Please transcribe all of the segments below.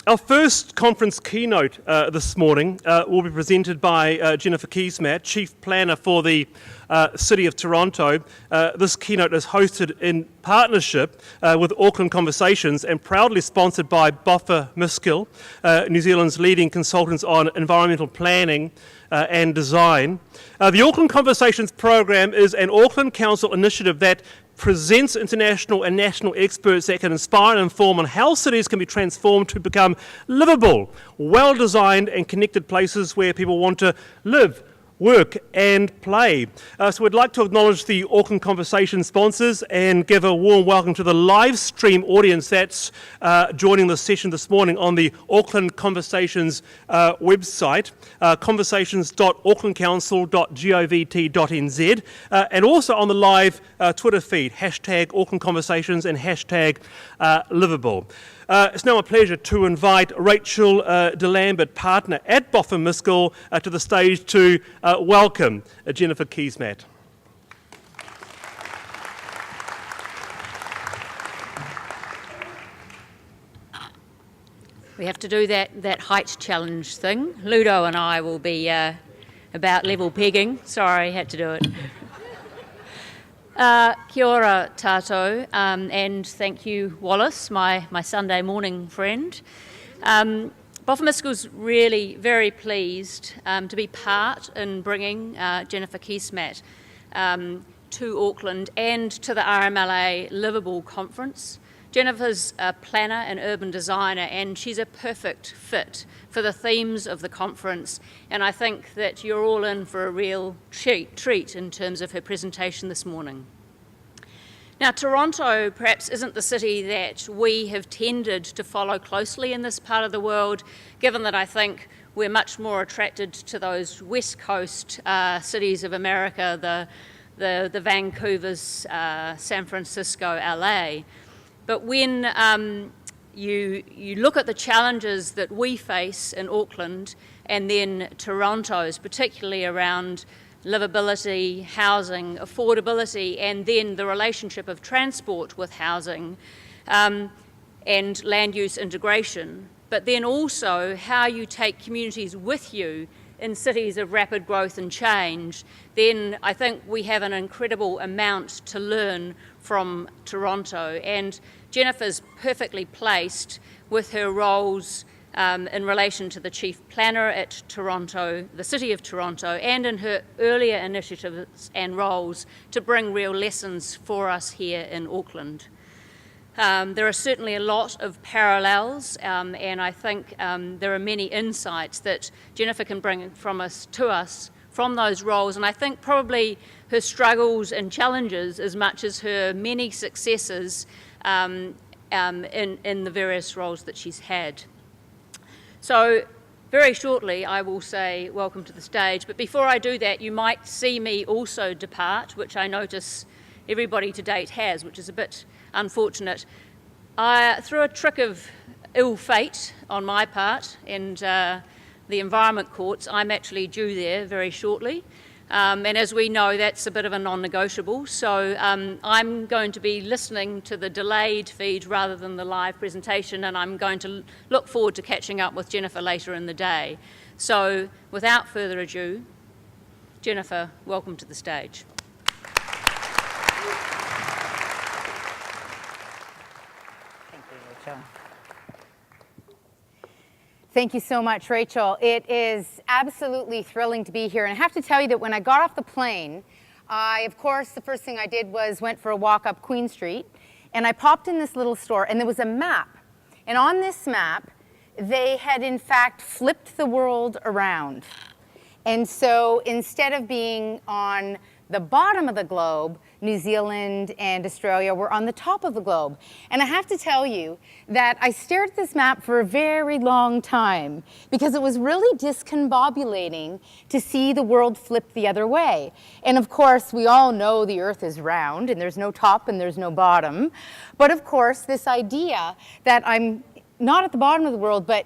Our first conference keynote this morning will be presented by Jennifer Keesmaat, Chief Planner for the City of Toronto. This keynote is hosted in partnership with Auckland Conversations and proudly sponsored by Boffa Miskell, New Zealand's leading consultants on environmental planning and design. The Auckland Conversations program is an Auckland Council initiative that presents international and national experts that can inspire and inform on how cities can be transformed to become livable, well-designed and connected places where people want to live, work and play. So we'd like to acknowledge the Auckland Conversation sponsors and give a warm welcome to the live stream audience that's joining the session this morning on the Auckland Conversations website, conversations.aucklandcouncil.govt.nz, and also on the live Twitter feed, hashtag Auckland Conversations and hashtag Livable. It's now a pleasure to invite Rachel DeLambert, partner at Boffa Miskell, to the stage to welcome Jennifer Keesmaat. We have to do that height challenge thing. Ludo and I will be about level pegging. Sorry, had to do it. Kia ora tātou, and thank you, Wallace, my Sunday morning friend. Boffa Miskell's really very pleased to be part in bringing Jennifer Keesmaat to Auckland and to the RMLA Livable Conference. Jennifer's a planner and urban designer, and she's a perfect fit for the themes of the conference, and I think that you're all in for a real treat in terms of her presentation this morning. Now, Toronto perhaps isn't the city that we have tended to follow closely in this part of the world, given that I think we're much more attracted to those West Coast cities of America, the Vancouvers, San Francisco, LA. But when you look at the challenges that we face in Auckland and then Toronto's, particularly around livability, housing, affordability, and then the relationship of transport with housing and land use integration, but then also how you take communities with you in cities of rapid growth and change, then I think we have an incredible amount to learn from Toronto. And Jennifer's perfectly placed with her roles in relation to the Chief Planner at Toronto, the City of Toronto, and in her earlier initiatives and roles to bring real lessons for us here in Auckland. There are certainly a lot of parallels, and I think there are many insights that Jennifer can bring from those roles, and I think probably her struggles and challenges as much as her many successes in the various roles that she's had. So very shortly I will say welcome to the stage, but before I do that you might see me also depart, which I notice everybody to date has, which is a bit unfortunate. Through a trick of ill fate on my part and the Environment Courts, I'm actually due there very shortly. And as we know, that's a bit of a non-negotiable, so I'm going to be listening to the delayed feed rather than the live presentation, and I'm going to look forward to catching up with Jennifer later in the day. So without further ado, Jennifer, welcome to the stage. Thank you, Rachel. Thank you so much, Rachel. It is absolutely thrilling to be here. And I have to tell you that when I got off the plane, of course, the first thing I did was went for a walk up Queen Street. And I popped in this little store, and there was a map. And on this map, they had, in fact, flipped the world around. And so instead of being on the bottom of the globe, New Zealand and Australia were on the top of the globe. And I have to tell you that I stared at this map for a very long time because it was really discombobulating to see the world flip the other way. And of course, we all know the Earth is round and there's no top and there's no bottom. But of course, this idea that I'm not at the bottom of the world, but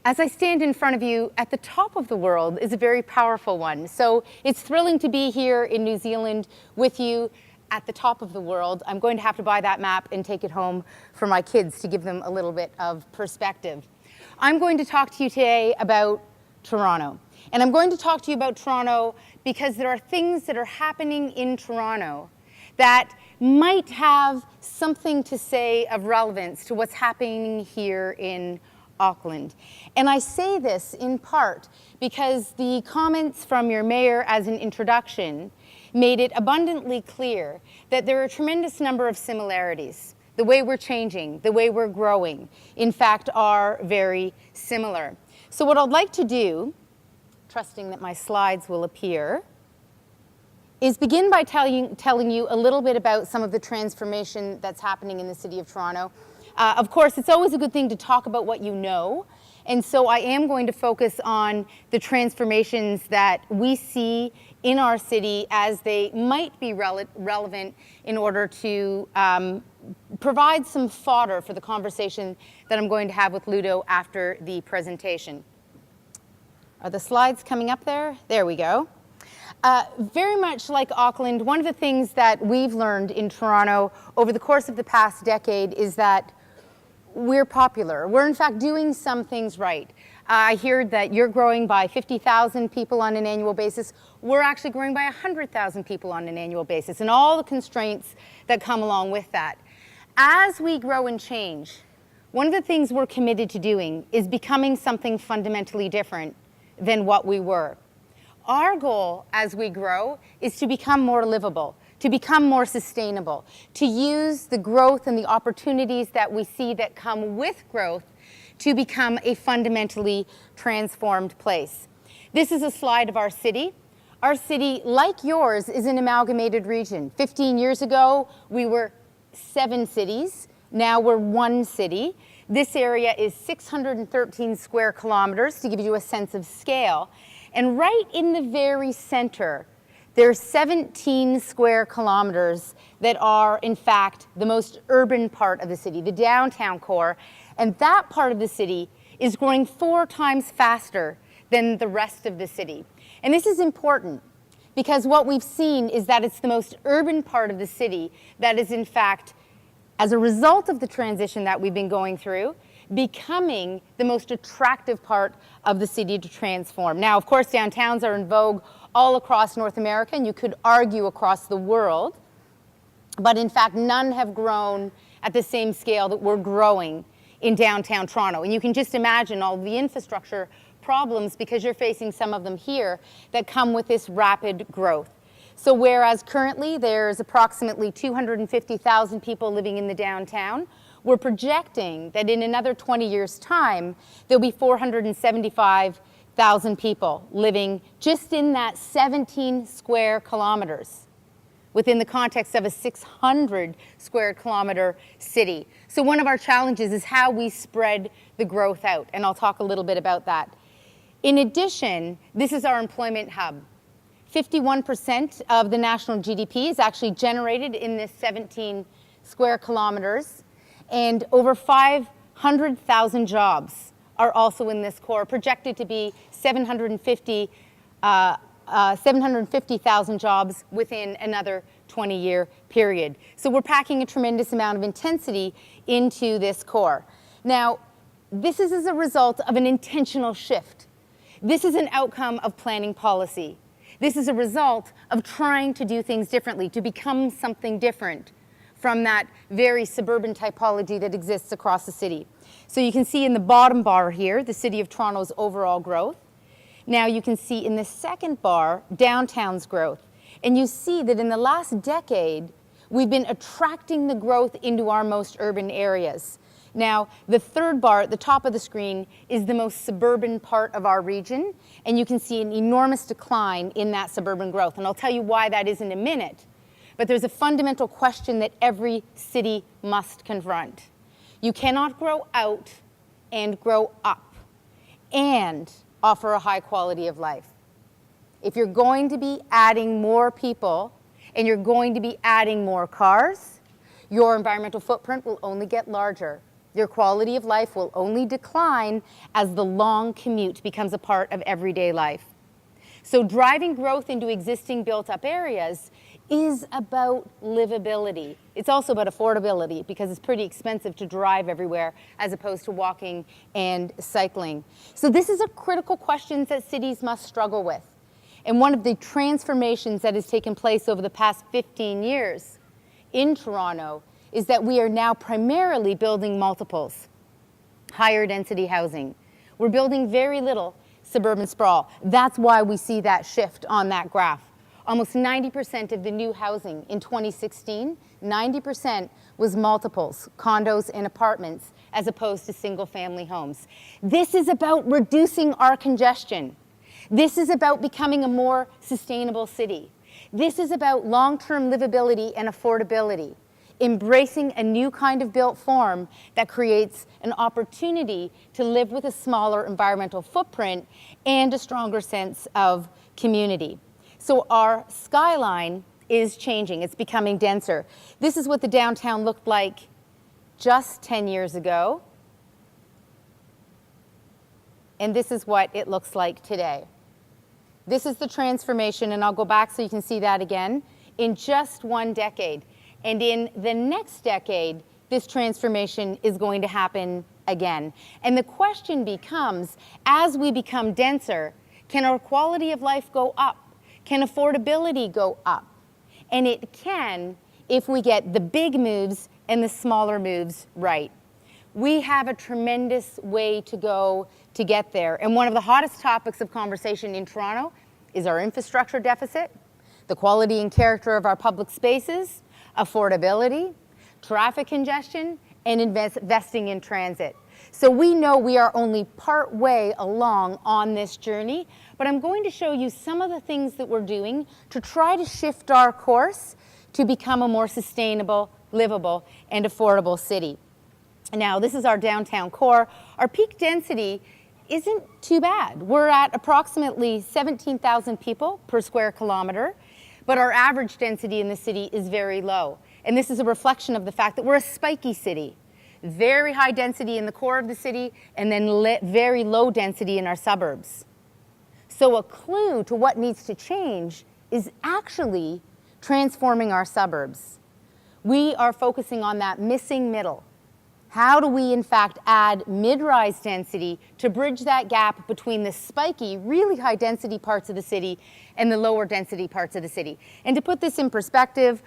as I stand in front of you at the top of the world is a very powerful one. So it's thrilling to be here in New Zealand with you at the top of the world. I'm going to have to buy that map and take it home for my kids to give them a little bit of perspective. I'm going to talk to you today about Toronto. And I'm going to talk to you about Toronto because there are things that are happening in Toronto that might have something to say of relevance to what's happening here in Auckland. And I say this in part because the comments from your mayor as an introduction made it abundantly clear that there are a tremendous number of similarities. The way we're changing, the way we're growing, in fact, are very similar. So what I'd like to do, trusting that my slides will appear, is begin by telling you a little bit about some of the transformation that's happening in the City of Toronto. Of course, it's always a good thing to talk about what you know, and so I am going to focus on the transformations that we see in our city as they might be relevant in order to provide some fodder for the conversation that I'm going to have with Ludo after the presentation. Are the slides coming up there? There we go. Very much like Auckland, one of the things that we've learned in Toronto over the course of the past decade is that we're popular. We're in fact doing some things right. I heard that you're growing by 50,000 people on an annual basis. We're actually growing by 100,000 people on an annual basis, and all the constraints that come along with that. As we grow and change, one of the things we're committed to doing is becoming something fundamentally different than what we were. Our goal as we grow is to become more livable, to become more sustainable, to use the growth and the opportunities that we see that come with growth to become a fundamentally transformed place. This is a slide of our city. Our city, like yours, is an amalgamated region. 15 years ago, we were 7 cities. Now we're 1 city. This area is 613 square kilometers, to give you a sense of scale. And right in the very center, there's 17 square kilometers that are, in fact, the most urban part of the city, the downtown core. And that part of the city is growing 4 times faster than the rest of the city. And this is important because what we've seen is that it's the most urban part of the city that is, in fact, as a result of the transition that we've been going through, becoming the most attractive part of the city to transform. Now, of course, downtowns are in vogue all across North America, and you could argue across the world, but in fact, none have grown at the same scale that we're growing in downtown Toronto. And you can just imagine all the infrastructure problems, because you're facing some of them here, that come with this rapid growth. So whereas currently there's approximately 250,000 people living in the downtown, we're projecting that in another 20 years' time, there'll be 475,000 people living just in that 17 square kilometers within the context of a 600 square kilometer city. So one of our challenges is how we spread the growth out, and I'll talk a little bit about that. In addition, this is our employment hub. 51% of the national GDP is actually generated in this 17 square kilometers, and over 500,000 jobs are also in this core, projected to be 750,000 jobs within another 20-year period. So we're packing a tremendous amount of intensity into this core. Now, this is as a result of an intentional shift. This is an outcome of planning policy. This is a result of trying to do things differently, to become something different from that very suburban typology that exists across the city. So you can see in the bottom bar here, the City of Toronto's overall growth. Now you can see in the second bar, downtown's growth. And you see that in the last decade, we've been attracting the growth into our most urban areas. Now, the third bar at the top of the screen is the most suburban part of our region, and you can see an enormous decline in that suburban growth. And I'll tell you why that is in a minute. But there's a fundamental question that every city must confront. You cannot grow out and grow up and offer a high quality of life. If you're going to be adding more people and you're going to be adding more cars, your environmental footprint will only get larger. Your quality of life will only decline as the long commute becomes a part of everyday life. So driving growth into existing built-up areas is about livability. It's also about affordability because it's pretty expensive to drive everywhere as opposed to walking and cycling. So this is a critical question that cities must struggle with. And one of the transformations that has taken place over the past 15 years in Toronto is that we are now primarily building multiples, higher density housing. We're building very little suburban sprawl. That's why we see that shift on that graph. Almost 90% of the new housing in 2016, 90% was multiples, condos and apartments, as opposed to single family homes. This is about reducing our congestion. This is about becoming a more sustainable city. This is about long-term livability and affordability, embracing a new kind of built form that creates an opportunity to live with a smaller environmental footprint and a stronger sense of community. So our skyline is changing. It's becoming denser. This is what the downtown looked like just 10 years ago. And this is what it looks like today. This is the transformation, and I'll go back so you can see that again, in just one decade. And in the next decade, this transformation is going to happen again. And the question becomes, as we become denser, can our quality of life go up? Can affordability go up? And it can if we get the big moves and the smaller moves right. We have a tremendous way to go to get there. And one of the hottest topics of conversation in Toronto is our infrastructure deficit, the quality and character of our public spaces, affordability, traffic congestion, and investing in transit. So we know we are only part way along on this journey, but I'm going to show you some of the things that we're doing to try to shift our course to become a more sustainable, livable, and affordable city. Now, this is our downtown core. Our peak density isn't too bad. We're at approximately 17,000 people per square kilometer, but our average density in the city is very low. And this is a reflection of the fact that we're a spiky city. Very high density in the core of the city, and then very low density in our suburbs. So a clue to what needs to change is actually transforming our suburbs. We are focusing on that missing middle. How do we, in fact, add mid-rise density to bridge that gap between the spiky, really high density parts of the city and the lower density parts of the city? And to put this in perspective,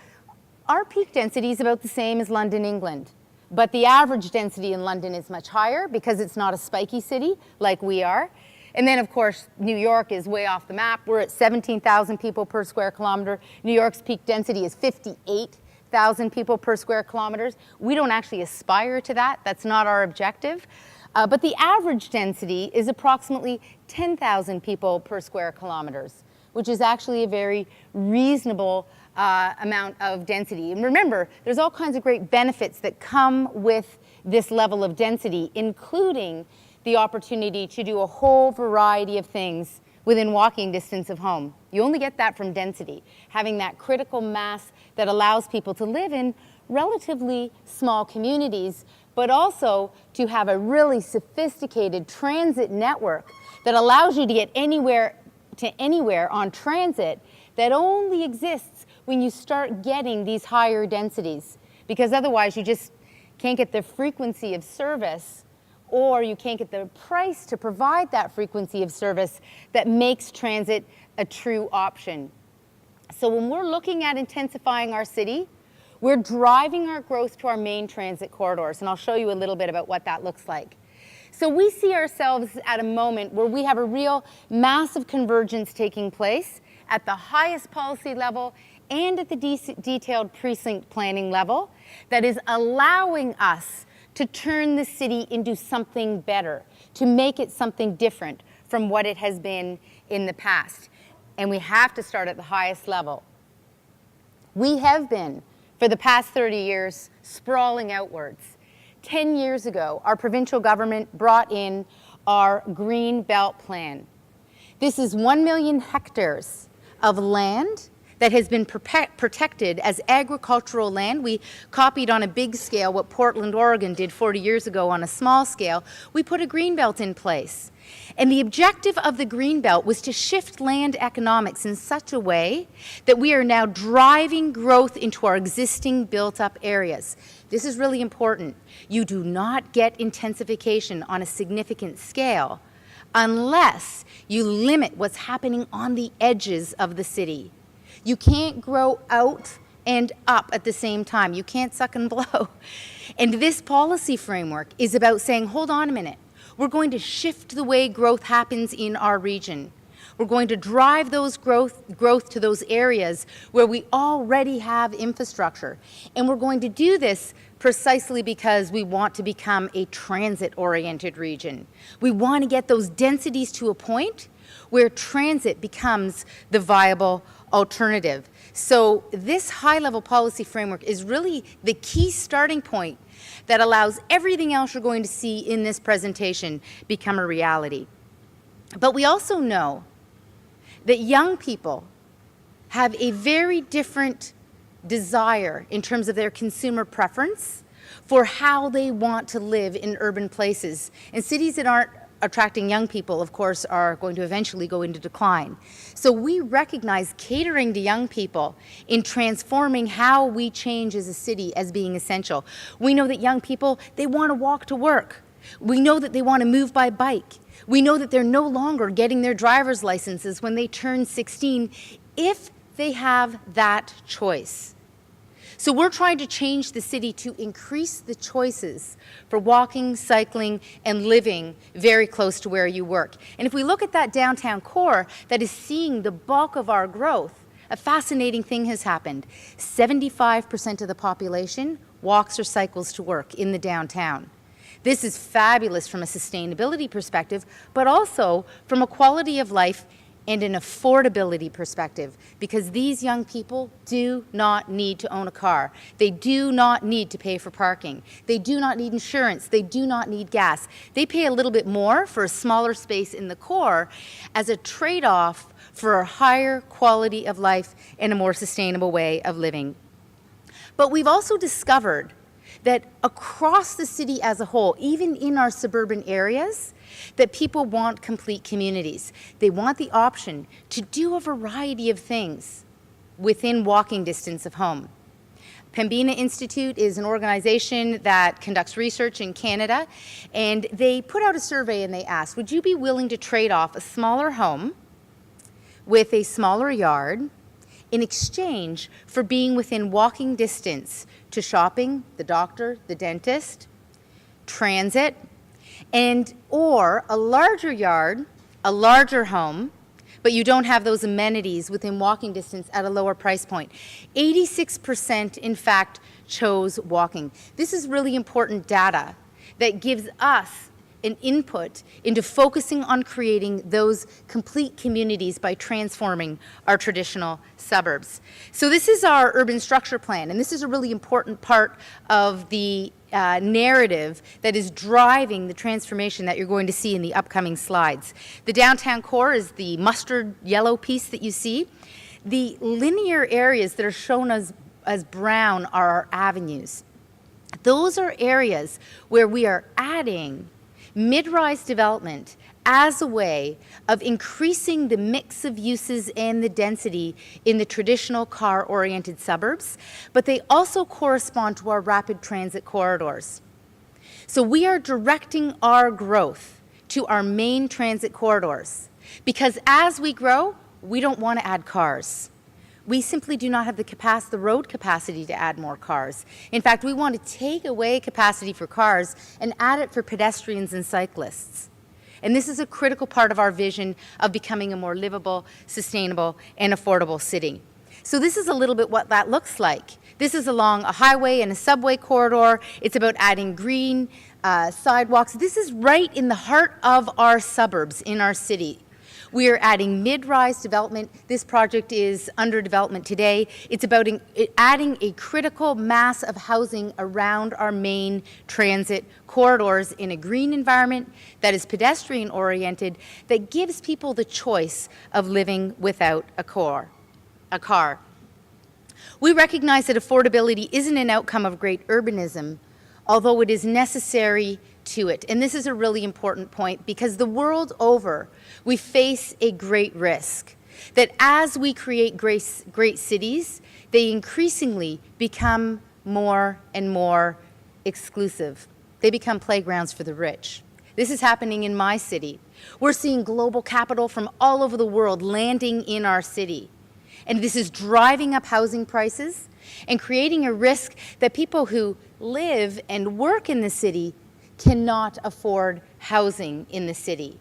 our peak density is about the same as London, England. But the average density in London is much higher because it's not a spiky city like we are. And then, of course, New York is way off the map. We're at 17,000 people per square kilometer. New York's peak density is 58,000 people per square kilometers. We don't actually aspire to that. That's not our objective. But the average density is approximately 10,000 people per square kilometers, which is actually a very reasonable amount of density. And remember, there's all kinds of great benefits that come with this level of density, including the opportunity to do a whole variety of things within walking distance of home. You only get that from density, having that critical mass that allows people to live in relatively small communities, but also to have a really sophisticated transit network that allows you to get anywhere to anywhere on transit that only exists when you start getting these higher densities, because otherwise you just can't get the frequency of service, or you can't get the price to provide that frequency of service that makes transit a true option. So when we're looking at intensifying our city, we're driving our growth to our main transit corridors, and I'll show you a little bit about what that looks like. So we see ourselves at a moment where we have a real massive convergence taking place at the highest policy level and at the detailed precinct planning level that is allowing us to turn the city into something better, to make it something different from what it has been in the past. And we have to start at the highest level. We have been, for the past 30 years, sprawling outwards. 10 years ago, our provincial government brought in our Green Belt Plan. This is 1 million hectares of land that has been protected as agricultural land. We copied on a big scale what Portland, Oregon did 40 years ago on a small scale. We put a greenbelt in place. And the objective of the greenbelt was to shift land economics in such a way that we are now driving growth into our existing built-up areas. This is really important. You do not get intensification on a significant scale unless you limit what's happening on the edges of the city. You can't grow out and up at the same time. You can't suck and blow. And this policy framework is about saying, hold on a minute. We're going to shift the way growth happens in our region. We're going to drive those growth to those areas where we already have infrastructure. And we're going to do this precisely because we want to become a transit-oriented region. We want to get those densities to a point where transit becomes the viable alternative. So this high-level policy framework is really the key starting point that allows everything else you're going to see in this presentation become a reality. But we also know that young people have a very different desire in terms of their consumer preference for how they want to live in urban places. And cities that aren't attracting young people, of course, are going to eventually go into decline. So we recognize catering to young people in transforming how we change as a city as being essential. We know that young people, they want to walk to work. We know that they want to move by bike. We know that they're no longer getting their driver's licenses when they turn 16 if they have that choice. So we're trying to change the city to increase the choices for walking, cycling, and living very close to where you work. And if we look at that downtown core that is seeing the bulk of our growth, a fascinating thing has happened. 75% of the population walks or cycles to work in the downtown. This is fabulous from a sustainability perspective, but also from a quality of life and an affordability perspective, because these young people do not need to own a car. They do not need to pay for parking. They do not need insurance. They do not need gas. They pay a little bit more for a smaller space in the core as a trade-off for a higher quality of life and a more sustainable way of living. But we've also discovered that across the city as a whole, even in our suburban areas, that people want complete communities. They want the option to do a variety of things within walking distance of home. Pembina Institute is an organization that conducts research in Canada, and they put out a survey and they asked, would you be willing to trade off a smaller home with a smaller yard in exchange for being within walking distance to shopping, the doctor, the dentist, transit, and or a larger yard, a larger home, but you don't have those amenities within walking distance at a lower price point. 86% in fact chose walking. This is really important data that gives us an input into focusing on creating those complete communities by transforming our traditional suburbs. So this is our urban structure plan, and this is a really important part of the narrative that is driving the transformation that you're going to see in the upcoming slides. The downtown core is the mustard yellow piece that you see. The linear areas that are shown as brown are our avenues. Those are areas where we are adding mid-rise development as a way of increasing the mix of uses and the density in the traditional car-oriented suburbs, but they also correspond to our rapid transit corridors. So we are directing our growth to our main transit corridors because as we grow, we don't want to add cars. We simply do not have the road capacity to add more cars. In fact, we want to take away capacity for cars and add it for pedestrians and cyclists. And this is a critical part of our vision of becoming a more livable, sustainable, and affordable city. So this is a little bit what that looks like. This is along a highway and a subway corridor. It's about adding green sidewalks. This is right in the heart of our suburbs in our city. We are adding mid-rise development. This project is under development today. It's about adding a critical mass of housing around our main transit corridors in a green environment that is pedestrian-oriented, that gives people the choice of living without a car. We recognize that affordability isn't an outcome of great urbanism, although it is necessary to it. And this is a really important point because the world over, we face a great risk that as we create great cities, they increasingly become more and more exclusive. They become playgrounds for the rich. This is happening in my city. We're seeing global capital from all over the world landing in our city. And this is driving up housing prices and creating a risk that people who live and work in the city cannot afford housing in the city.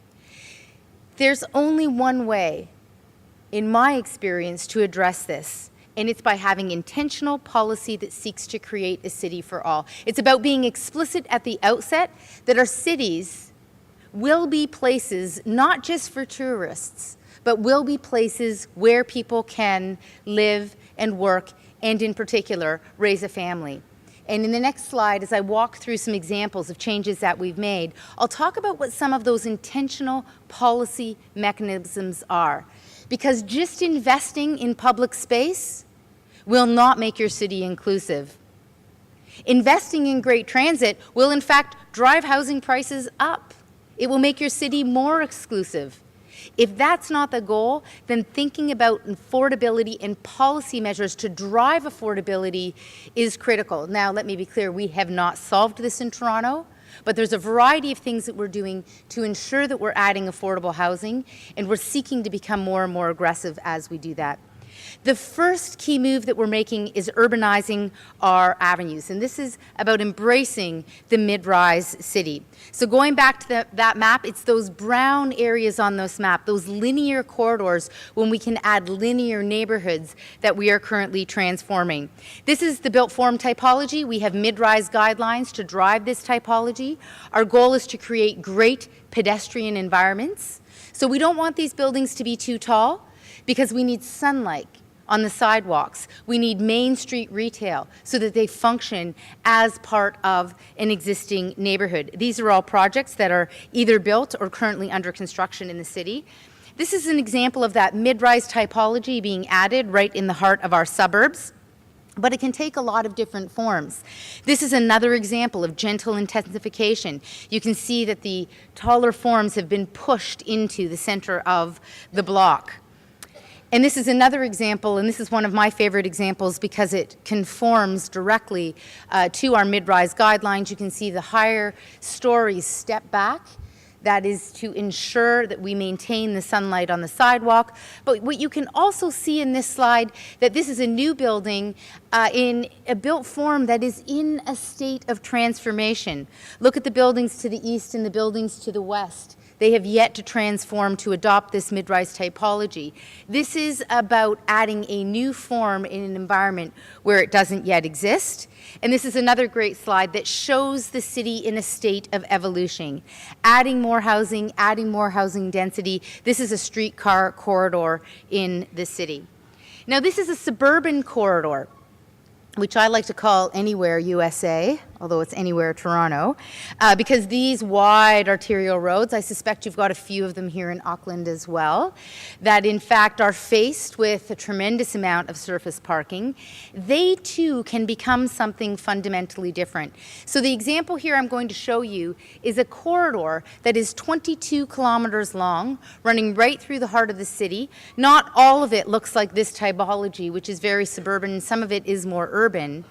There's only one way, in my experience, to address this, and it's by having intentional policy that seeks to create a city for all. It's about being explicit at the outset that our cities will be places not just for tourists, but will be places where people can live and work and, in particular, raise a family. And in the next slide, as I walk through some examples of changes that we've made, I'll talk about what some of those intentional policy mechanisms are. Because just investing in public space will not make your city inclusive. Investing in great transit will, in fact, drive housing prices up. It will make your city more exclusive. If that's not the goal, then thinking about affordability and policy measures to drive affordability is critical. Now, let me be clear, we have not solved this in Toronto, but there's a variety of things that we're doing to ensure that we're adding affordable housing, and we're seeking to become more and more aggressive as we do that. The first key move that we're making is urbanizing our avenues, and this is about embracing the mid-rise city. So going back to that map, it's those brown areas on this map, those linear corridors when we can add linear neighborhoods that we are currently transforming. This is the built form typology. We have mid-rise guidelines to drive this typology. Our goal is to create great pedestrian environments. So we don't want these buildings to be too tall, because we need sunlight on the sidewalks. We need Main Street retail so that they function as part of an existing neighborhood. These are all projects that are either built or currently under construction in the city. This is an example of that mid-rise typology being added right in the heart of our suburbs. But it can take a lot of different forms. This is another example of gentle intensification. You can see that the taller forms have been pushed into the center of the block. And this is another example, and this is one of my favorite examples because it conforms directly to our mid-rise guidelines. You can see the higher stories step back. That is to ensure that we maintain the sunlight on the sidewalk. But what you can also see in this slide, that this is a new building in a built form that is in a state of transformation. Look at the buildings to the east and the buildings to the west. They have yet to transform to adopt this mid-rise typology. This is about adding a new form in an environment where it doesn't yet exist. And this is another great slide that shows the city in a state of evolution. Adding more housing density. This is a streetcar corridor in the city. Now, this is a suburban corridor, which I like to call Anywhere USA, although it's Anywhere Toronto, because these wide arterial roads, I suspect you've got a few of them here in Auckland as well, that in fact are faced with a tremendous amount of surface parking. They too can become something fundamentally different. So the example here I'm going to show you is a corridor that is 22 kilometers long, running right through the heart of the city. Not all of it looks like this typology, which is very suburban, and some of it is more urban.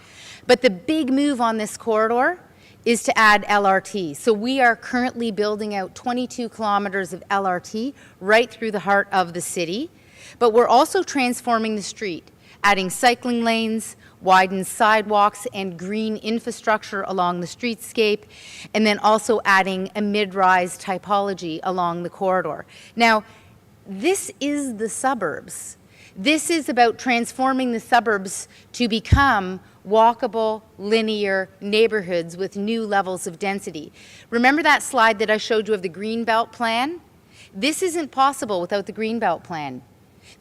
But the big move on this corridor is to add LRT. So we are currently building out 22 kilometers of LRT right through the heart of the city. But we're also transforming the street, adding cycling lanes, widened sidewalks, and green infrastructure along the streetscape, and then also adding a mid-rise typology along the corridor. Now, this is the suburbs. This is about transforming the suburbs to become walkable, linear neighborhoods with new levels of density. Remember that slide that I showed you of the Greenbelt Plan? This isn't possible without the Greenbelt Plan.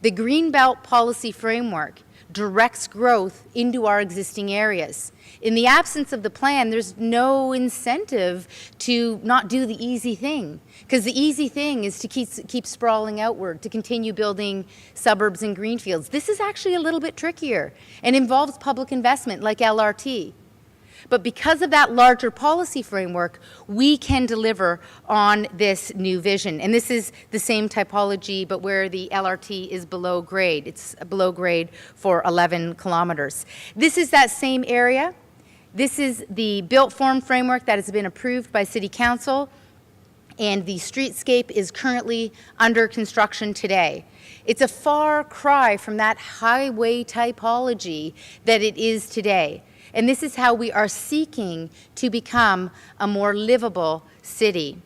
The Greenbelt policy framework directs growth into our existing areas. In the absence of the plan, there's no incentive to not do the easy thing, because the easy thing is to keep sprawling outward, to continue building suburbs and greenfields. This is actually a little bit trickier and involves public investment like LRT. But because of that larger policy framework, we can deliver on this new vision. And this is the same typology, but where the LRT is below grade. It's below grade for 11 kilometers. This is that same area. This is the built form framework that has been approved by City Council, and the streetscape is currently under construction today. It's a far cry from that highway typology that it is today. And this is how we are seeking to become a more livable city.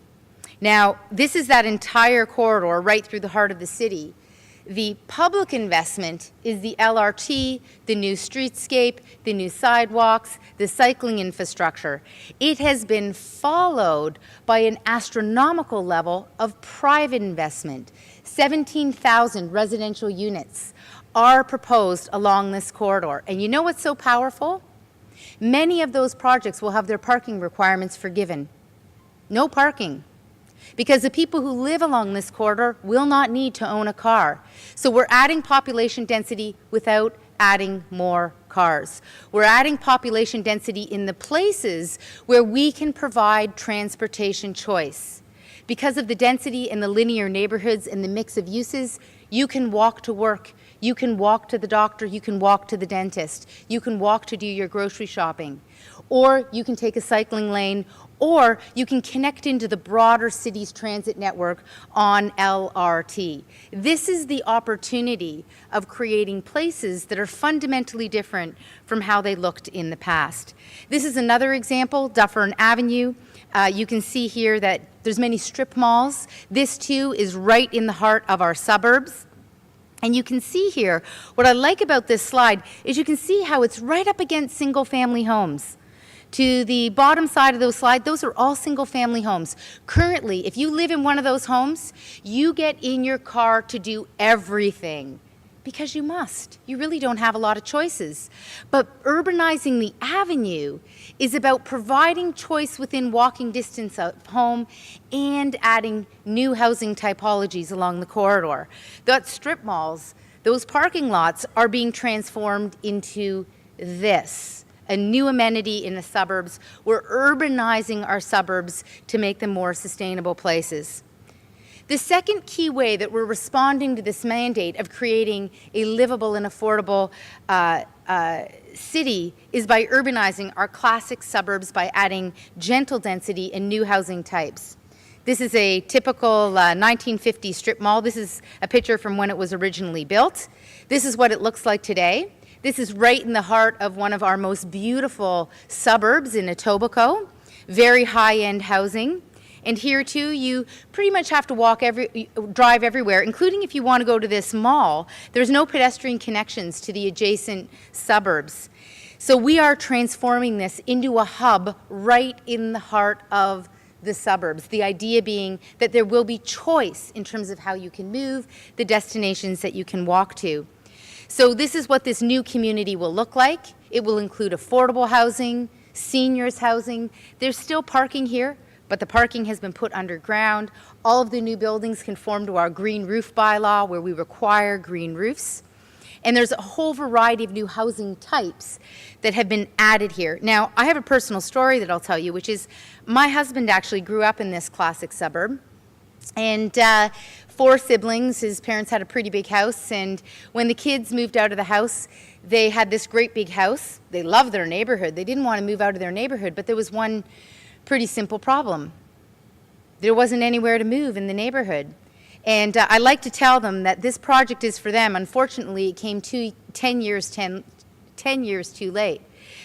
Now, this is that entire corridor right through the heart of the city. The public investment is the LRT, the new streetscape, the new sidewalks, the cycling infrastructure. It has been followed by an astronomical level of private investment. 17,000 residential units are proposed along this corridor. And you know what's so powerful? Many of those projects will have their parking requirements forgiven. No parking. Because the people who live along this corridor will not need to own a car. So we're adding population density without adding more cars. We're adding population density in the places where we can provide transportation choice. Because of the density in the linear neighborhoods and the mix of uses, you can walk to work, you can walk to the doctor, you can walk to the dentist, you can walk to do your grocery shopping, or you can take a cycling lane, or you can connect into the broader city's transit network on LRT. This is the opportunity of creating places that are fundamentally different from how they looked in the past. This is another example, Dufferin Avenue. You can see here that there's many strip malls. This too is right in the heart of our suburbs. And you can see here, what I like about this slide is you can see how it's right up against single-family homes. To the bottom side of those slides, those are all single-family homes. Currently, if you live in one of those homes, you get in your car to do everything because you must. You really don't have a lot of choices. But urbanizing the avenue is about providing choice within walking distance of home and adding new housing typologies along the corridor. That strip malls, those parking lots are being transformed into this, a new amenity in the suburbs. We're urbanizing our suburbs to make them more sustainable places. The second key way that we're responding to this mandate of creating a livable and affordable city is by urbanizing our classic suburbs by adding gentle density and new housing types. This is a typical 1950 strip mall. This is a picture from when it was originally built. This is what it looks like today. This is right in the heart of one of our most beautiful suburbs in Etobicoke. Very high-end housing. And here too, you pretty much have to drive everywhere, including if you want to go to this mall. There's no pedestrian connections to the adjacent suburbs. So we are transforming this into a hub right in the heart of the suburbs. The idea being that there will be choice in terms of how you can move, the destinations that you can walk to. So this is what this new community will look like. It will include affordable housing, seniors housing. There's still parking here, but the parking has been put underground. All of the new buildings conform to our green roof bylaw, where we require green roofs. And there's a whole variety of new housing types that have been added here. Now, I have a personal story that I'll tell you, which is my husband actually grew up in this classic suburb. And 4 siblings, his parents had a pretty big house, and when the kids moved out of the house, they had this great big house. They loved their neighborhood. They didn't want to move out of their neighborhood, but there was one pretty simple problem. There wasn't anywhere to move in the neighborhood. And I like to tell them that this project is for them. Unfortunately, it came 10 years too late.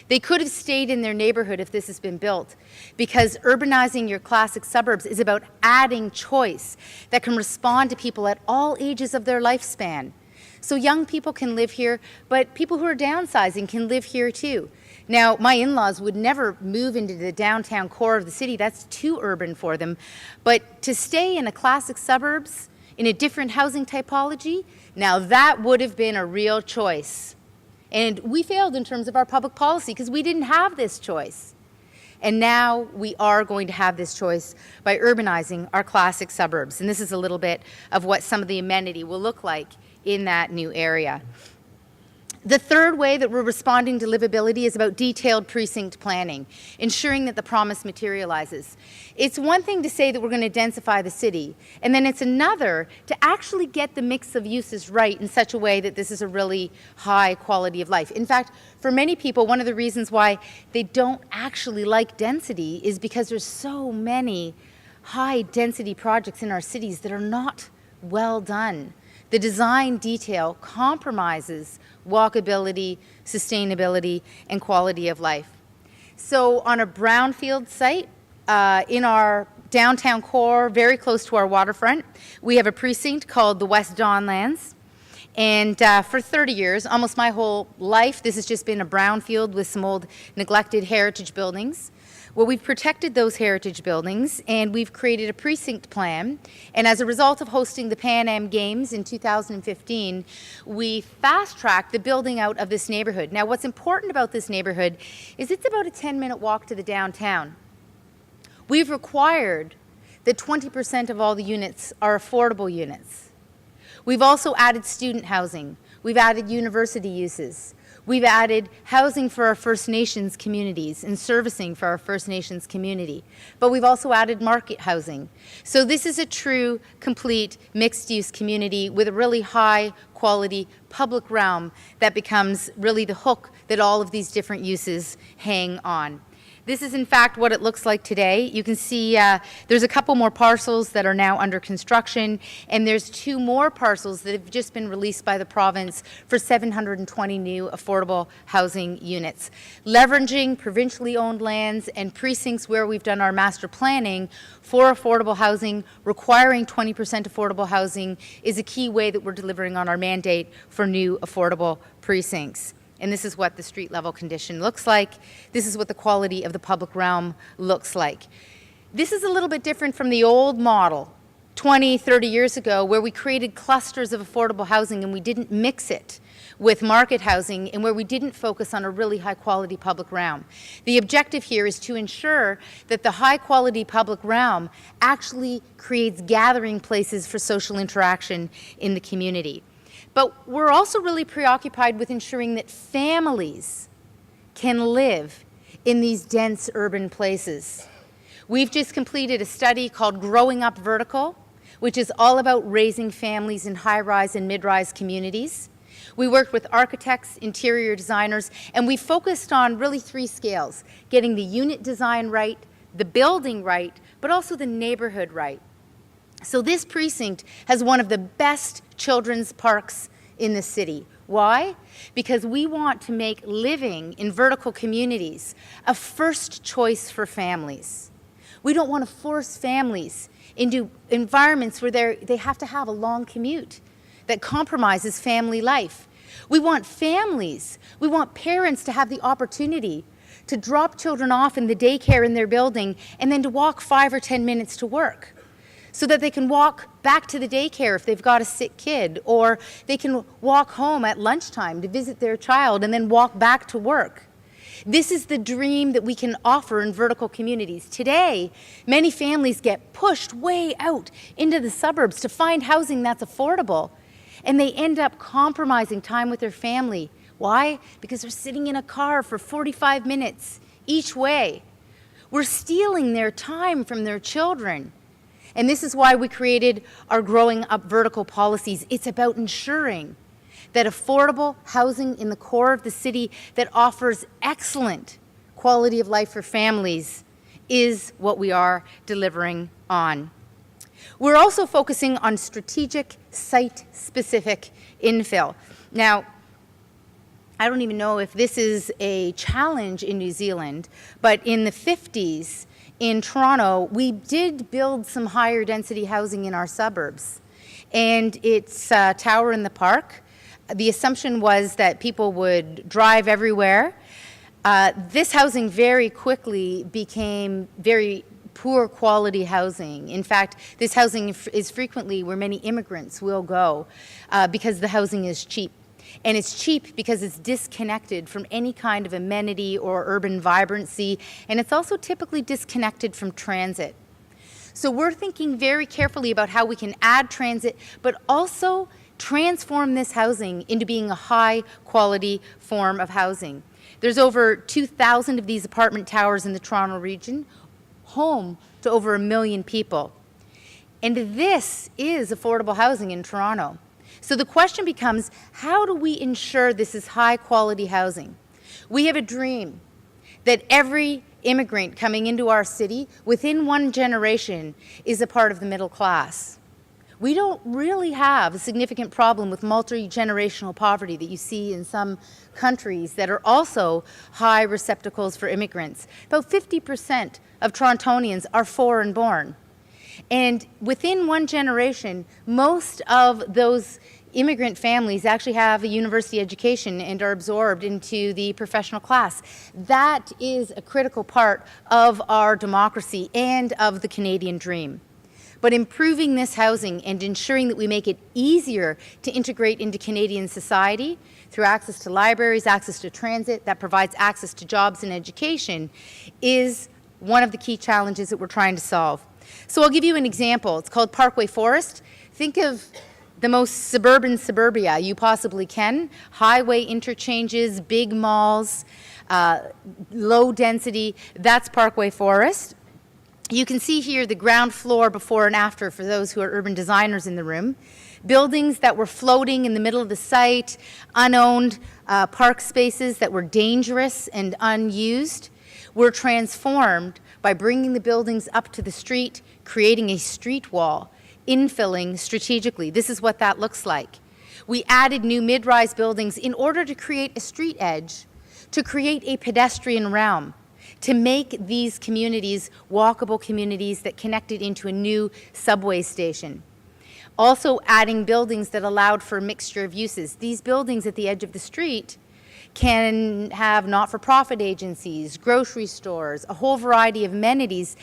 They could have stayed in their neighborhood if this has been built, because urbanizing your classic suburbs is about adding choice that can respond to people at all ages of their lifespan. So young people can live here, but people who are downsizing can live here too. Now, my in-laws would never move into the downtown core of the city. That's too urban for them. But to stay in a classic suburbs, in a different housing typology, now that would have been a real choice. And we failed in terms of our public policy because we didn't have this choice. And now we are going to have this choice by urbanizing our classic suburbs. And this is a little bit of what some of the amenity will look like in that new area. The third way that we're responding to livability is about detailed precinct planning, ensuring that the promise materializes. It's one thing to say that we're going to densify the city, and then it's another to actually get the mix of uses right in such a way that this is a really high quality of life. In fact, for many people, one of the reasons why they don't actually like density is because there's so many high density projects in our cities that are not well done. The design detail compromises walkability, sustainability, and quality of life. So on a brownfield site in our downtown core, very close to our waterfront, we have a precinct called the West Donlands. And for 30 years, almost my whole life, this has just been a brownfield with some old neglected heritage buildings. Well, we've protected those heritage buildings and we've created a precinct plan. And as a result of hosting the Pan Am Games in 2015, we fast-tracked the building out of this neighborhood. Now, what's important about this neighborhood is it's about a 10-minute walk to the downtown. We've required that 20% of all the units are affordable units. We've also added student housing. We've added university uses. We've added housing for our First Nations communities and servicing for our First Nations community. But we've also added market housing. So this is a true, complete, mixed-use community with a really high-quality public realm that becomes really the hook that all of these different uses hang on. This is in fact what it looks like today. You can see there's a couple more parcels that are now under construction, and there's 2 more parcels that have just been released by the province for 720 new affordable housing units. Leveraging provincially owned lands and precincts where we've done our master planning for affordable housing, requiring 20% affordable housing is a key way that we're delivering on our mandate for new affordable precincts. And this is what the street level condition looks like. This is what the quality of the public realm looks like. This is a little bit different from the old model 20, 30 years ago where we created clusters of affordable housing and we didn't mix it with market housing and where we didn't focus on a really high quality public realm. The objective here is to ensure that the high quality public realm actually creates gathering places for social interaction in the community. But we're also really preoccupied with ensuring that families can live in these dense urban places. We've just completed a study called Growing Up Vertical, which is all about raising families in high-rise and mid-rise communities. We worked with architects, interior designers, and we focused on really 3 scales: getting the unit design right, the building right, but also the neighborhood right. So this precinct has one of the best children's parks in the city. Why? Because we want to make living in vertical communities a first choice for families. We don't want to force families into environments where they have to have a long commute that compromises family life. We want families, we want parents to have the opportunity to drop children off in the daycare in their building and then to walk 5 or 10 minutes to work, so that they can walk back to the daycare if they've got a sick kid, or they can walk home at lunchtime to visit their child and then walk back to work. This is the dream that we can offer in vertical communities. Today, many families get pushed way out into the suburbs to find housing that's affordable, and they end up compromising time with their family. Why? Because they're sitting in a car for 45 minutes each way. We're stealing their time from their children. And this is why we created our Growing Up Vertical policies. It's about ensuring that affordable housing in the core of the city that offers excellent quality of life for families is what we are delivering on. We're also focusing on strategic, site-specific infill. Now, I don't even know if this is a challenge in New Zealand, but in the 50s, in Toronto, we did build some higher density housing in our suburbs. And it's Tower in the Park. The assumption was that people would drive everywhere. This housing very quickly became very poor quality housing. In fact, this housing is frequently where many immigrants will go because the housing is cheap. And it's cheap because it's disconnected from any kind of amenity or urban vibrancy, and it's also typically disconnected from transit. So we're thinking very carefully about how we can add transit, but also transform this housing into being a high quality form of housing. There's over 2,000 of these apartment towers in the Toronto region, home to over 1 million people. And this is affordable housing in Toronto. So the question becomes, how do we ensure this is high quality housing? We have a dream that every immigrant coming into our city within 1 generation is a part of the middle class. We don't really have a significant problem with multi-generational poverty that you see in some countries that are also high receptacles for immigrants. About 50% of Torontonians are foreign born. And within 1 generation, most of those immigrant families actually have a university education and are absorbed into the professional class. That is a critical part of our democracy and of the Canadian dream. But improving this housing and ensuring that we make it easier to integrate into Canadian society through access to libraries, access to transit, that provides access to jobs and education, is one of the key challenges that we're trying to solve. So I'll give you an example. It's called Parkway Forest. Think of the most suburban suburbia you possibly can. Highway interchanges, big malls, low density. That's Parkway Forest. You can see here the ground floor before and after for those who are urban designers in the room. Buildings that were floating in the middle of the site, unowned park spaces that were dangerous and unused, were transformed by bringing the buildings up to the street, creating a street wall, infilling strategically. This is what that looks like. We added new mid-rise buildings in order to create a street edge, to create a pedestrian realm, to make these communities walkable communities that connected into a new subway station. Also adding buildings that allowed for a mixture of uses. These buildings at the edge of the street can have not-for-profit agencies, grocery stores, a whole variety of amenities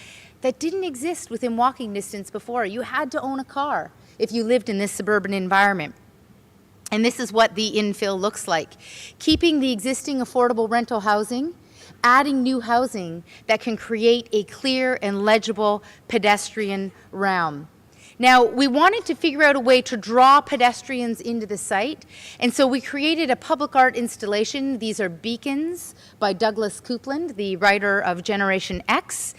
that didn't exist within walking distance before. You had to own a car if you lived in this suburban environment. And this is what the infill looks like. Keeping the existing affordable rental housing, adding new housing that can create a clear and legible pedestrian realm. Now, we wanted to figure out a way to draw pedestrians into the site, and so we created a public art installation. These are beacons by Douglas Coupland, the writer of Generation X.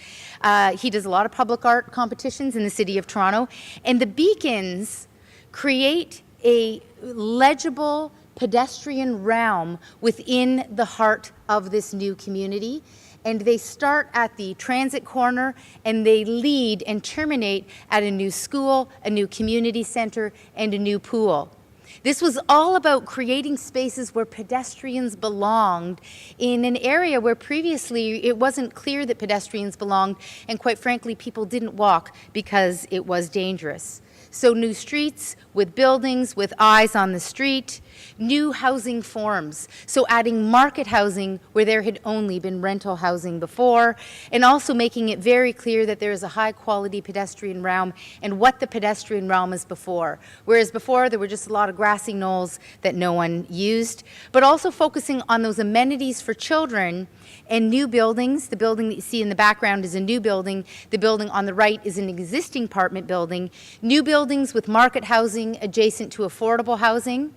He does a lot of public art competitions in the city of Toronto, and the beacons create a legible pedestrian realm within the heart of this new community. And they start at the transit corner and they lead and terminate at a new school, a new community center, and a new pool. This was all about creating spaces where pedestrians belonged in an area where previously it wasn't clear that pedestrians belonged, and quite frankly, people didn't walk because it was dangerous. So new streets with buildings with eyes on the street, new housing forms, so adding market housing where there had only been rental housing before, and also making it very clear that there is a high quality pedestrian realm and what the pedestrian realm is before. Whereas before there were just a lot of grassy knolls that no one used, but also focusing on those amenities for children and new buildings. The building that you see in the background is a new building. The building on the right is an existing apartment building. New buildings with market housing adjacent to affordable housing.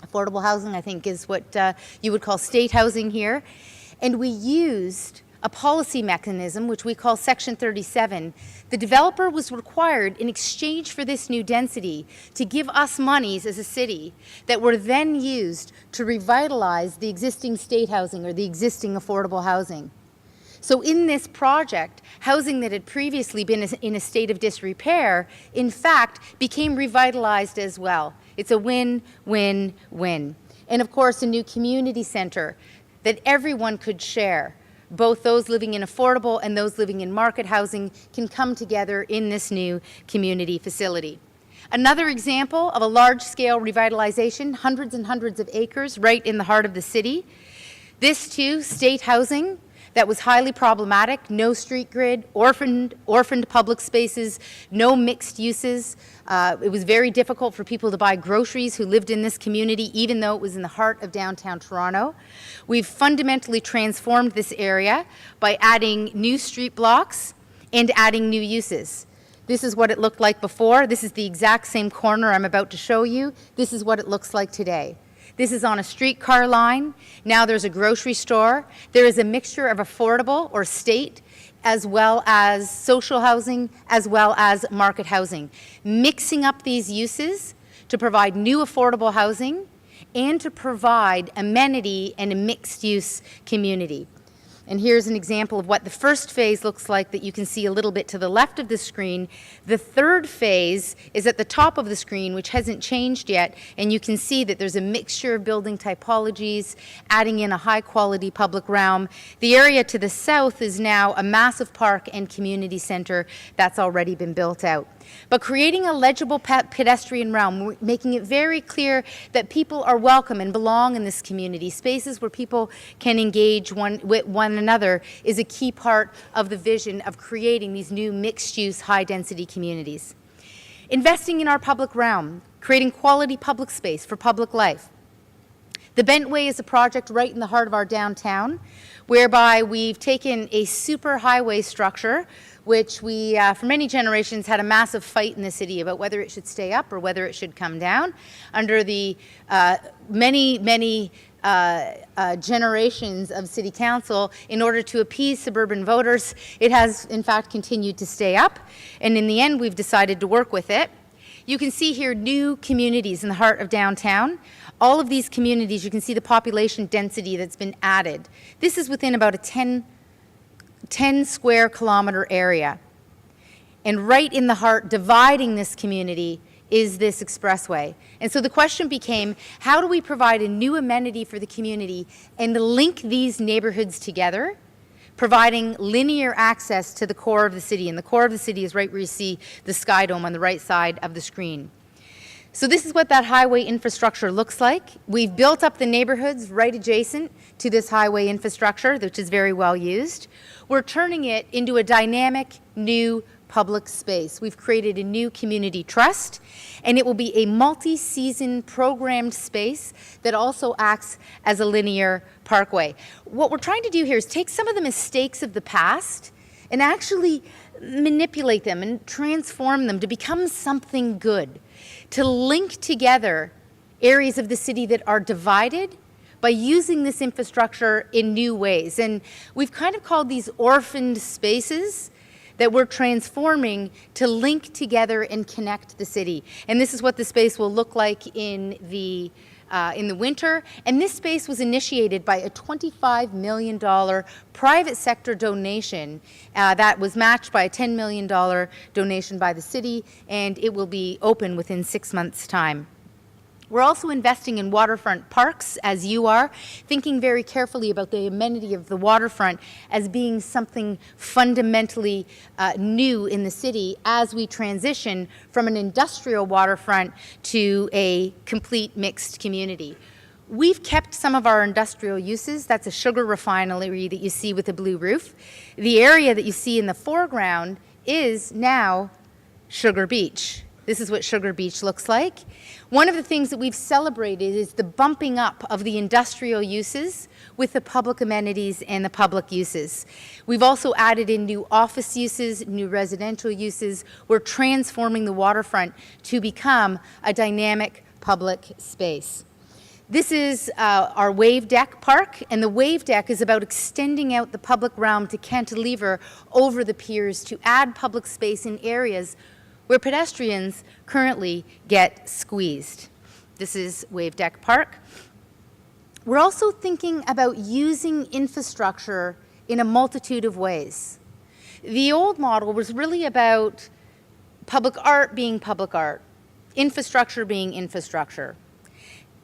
Affordable housing, I think, is what you would call state housing here. And we used a policy mechanism, which we call Section 37. The developer was required, in exchange for this new density, to give us monies as a city that were then used to revitalize the existing state housing or the existing affordable housing. So in this project, housing that had previously been in a state of disrepair, in fact, became revitalized as well. It's a win, win, win. And of course, a new community center that everyone could share. Both those living in affordable and those living in market housing can come together in this new community facility. Another example of a large-scale revitalization, hundreds and hundreds of acres right in the heart of the city. This too, state housing that was highly problematic, no street grid, orphaned public spaces, no mixed uses, It was very difficult for people to buy groceries who lived in this community, even though it was in the heart of downtown Toronto. We've fundamentally transformed this area by adding new street blocks and adding new uses. This is what it looked like before. This is the exact same corner I'm about to show you. This is what it looks like today. This is on a streetcar line. Now there's a grocery store. There is a mixture of affordable or state as well as social housing, as well as market housing. Mixing up these uses to provide new affordable housing and to provide amenity and a mixed-use community. And here's an example of what the first phase looks like that you can see a little bit to the left of the screen. The third phase is at the top of the screen, which hasn't changed yet, and you can see that there's a mixture of building typologies, adding in a high-quality public realm. The area to the south is now a massive park and community center that's already been built out. But creating a legible pedestrian realm, making it very clear that people are welcome and belong in this community, spaces where people can engage with one another, is a key part of the vision of creating these new mixed-use, high-density communities. Investing in our public realm, creating quality public space for public life. The Bentway is a project right in the heart of our downtown, whereby we've taken a super highway structure, which we, for many generations, had a massive fight in the city about whether it should stay up or whether it should come down. Under the many generations of city council, in order to appease suburban voters, it has, in fact, continued to stay up. And in the end, we've decided to work with it. You can see here new communities in the heart of downtown. All of these communities, you can see the population density that's been added. This is within about a 10 square kilometer area. And right in the heart, dividing this community, is this expressway. And so the question became, how do we provide a new amenity for the community and link these neighborhoods together, providing linear access to the core of the city? And the core of the city is right where you see the Sky Dome on the right side of the screen. So this is what that highway infrastructure looks like. We've built up the neighborhoods right adjacent to this highway infrastructure, which is very well used. We're turning it into a dynamic new public space. We've created a new community trust, and it will be a multi-season programmed space that also acts as a linear parkway. What we're trying to do here is take some of the mistakes of the past and actually manipulate them and transform them to become something good, to link together areas of the city that are divided by using this infrastructure in new ways. And we've kind of called these orphaned spaces that we're transforming to link together and connect the city. And this is what the space will look like in the winter. And this space was initiated by a $25 million private sector donation that was matched by a $10 million donation by the city, and it will be open within 6 months' time. We're also investing in waterfront parks, as you are, thinking very carefully about the amenity of the waterfront as being something fundamentally new in the city as we transition from an industrial waterfront to a complete mixed community. We've kept some of our industrial uses. That's a sugar refinery that you see with a blue roof. The area that you see in the foreground is now Sugar Beach. This is what Sugar Beach looks like. One of the things that we've celebrated is the bumping up of the industrial uses with the public amenities and the public uses. We've also added in new office uses, new residential uses. We're transforming the waterfront to become a dynamic public space. This is our wave deck park, and the wave deck is about extending out the public realm to cantilever over the piers to add public space in areas where pedestrians currently get squeezed. This is Wave Deck Park. We're also thinking about using infrastructure in a multitude of ways. The old model was really about public art being public art, infrastructure being infrastructure.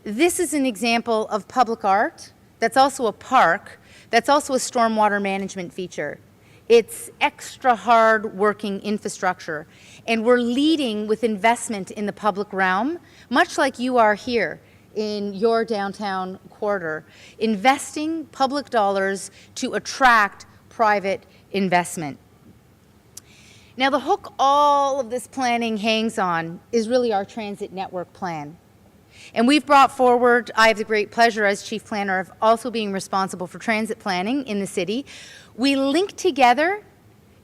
This is an example of public art that's also a park, that's also a stormwater management feature. It's extra hard working infrastructure, and we're leading with investment in the public realm, much like you are here in your downtown quarter, investing public dollars to attract private investment. Now, the hook all of this planning hangs on is really our transit network plan. And we've brought forward, I have the great pleasure as chief planner of also being responsible for transit planning in the city. We link together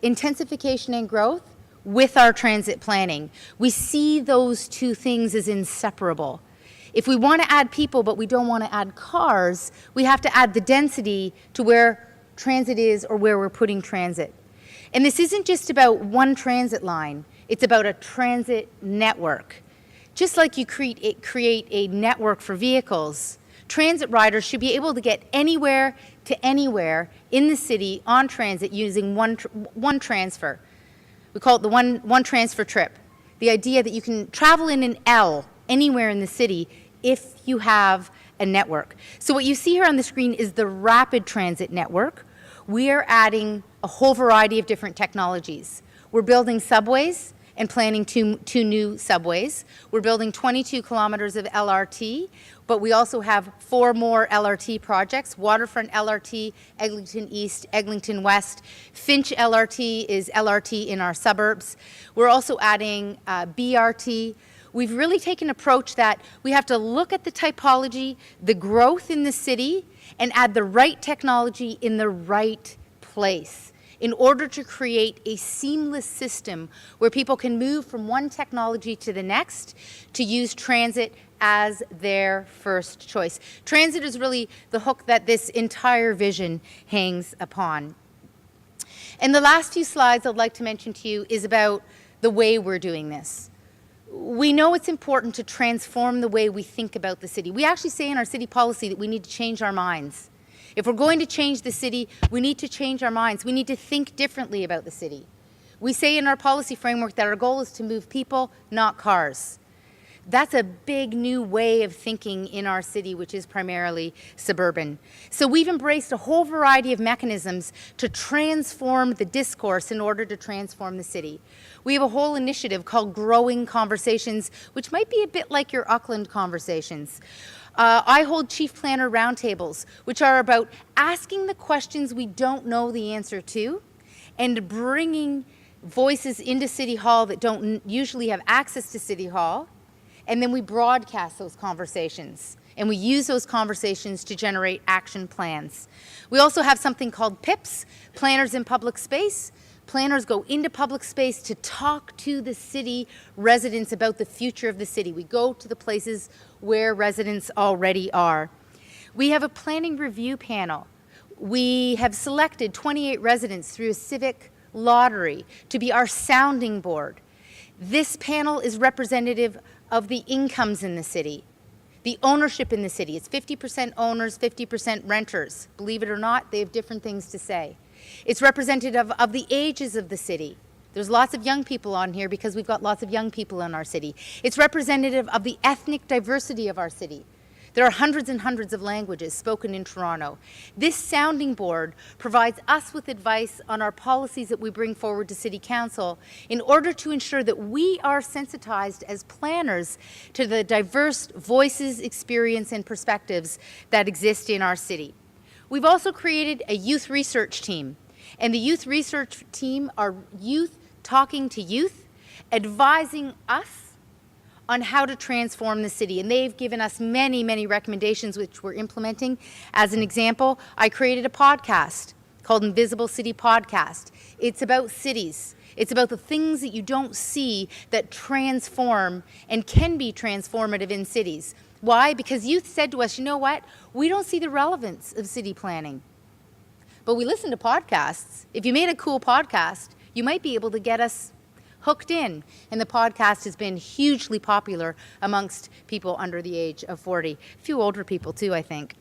intensification and growth with our transit planning. We see those two things as inseparable. If we want to add people but we don't want to add cars, we have to add the density to where transit is or where we're putting transit. And this isn't just about one transit line, it's about a transit network. Just like you create a network for vehicles, transit riders should be able to get anywhere to anywhere in the city on transit using one transfer. We call it the one transfer trip. The idea that you can travel in an L anywhere in the city if you have a network. So what you see here on the screen is the rapid transit network. We are adding a whole variety of different technologies. We're building subways and planning two new subways. We're building 22 kilometers of LRT, but we also have 4 more LRT projects: Waterfront LRT, Eglinton East, Eglinton West. Finch LRT is LRT in our suburbs. We're also adding BRT. We've really taken an approach that we have to look at the typology, the growth in the city, and add the right technology in the right place in order to create a seamless system where people can move from one technology to the next to use transit as their first choice. Transit is really the hook that this entire vision hangs upon. And the last few slides I'd like to mention to you is about the way we're doing this. We know it's important to transform the way we think about the city. We actually say in our city policy that we need to change our minds. If we're going to change the city, we need to change our minds. We need to think differently about the city. We say in our policy framework that our goal is to move people, not cars. That's a big new way of thinking in our city, which is primarily suburban. So we've embraced a whole variety of mechanisms to transform the discourse in order to transform the city. We have a whole initiative called Growing Conversations, which might be a bit like your Auckland conversations. I hold chief planner roundtables, which are about asking the questions we don't know the answer to and bringing voices into City Hall that don't usually have access to City Hall. And then we broadcast those conversations, and we use those conversations to generate action plans. We also have something called PIPs, Planners in Public Space. Planners go into public space to talk to the city residents about the future of the city. We go to the places where residents already are. We have a planning review panel. We have selected 28 residents through a civic lottery to be our sounding board. This panel is representative of the incomes in the city, the ownership in the city. It's 50% owners, 50% renters. Believe it or not, they have different things to say. It's representative of the ages of the city. There's lots of young people on here because we've got lots of young people in our city. It's representative of the ethnic diversity of our city. There are hundreds and hundreds of languages spoken in Toronto. This sounding board provides us with advice on our policies that we bring forward to City Council in order to ensure that we are sensitized as planners to the diverse voices, experience, and perspectives that exist in our city. We've also created a youth research team, and the youth research team are youth talking to youth, advising us on how to transform the city. And they've given us many, many recommendations which we're implementing. As an example, I created a podcast called Invisible City Podcast. It's about cities. It's about the things that you don't see that transform and can be transformative in cities. Why? Because youth said to us, you know what? We don't see the relevance of city planning. But we listen to podcasts. If you made a cool podcast, you might be able to get us hooked in. And the podcast has been hugely popular amongst people under the age of 40. A few older people too, I think.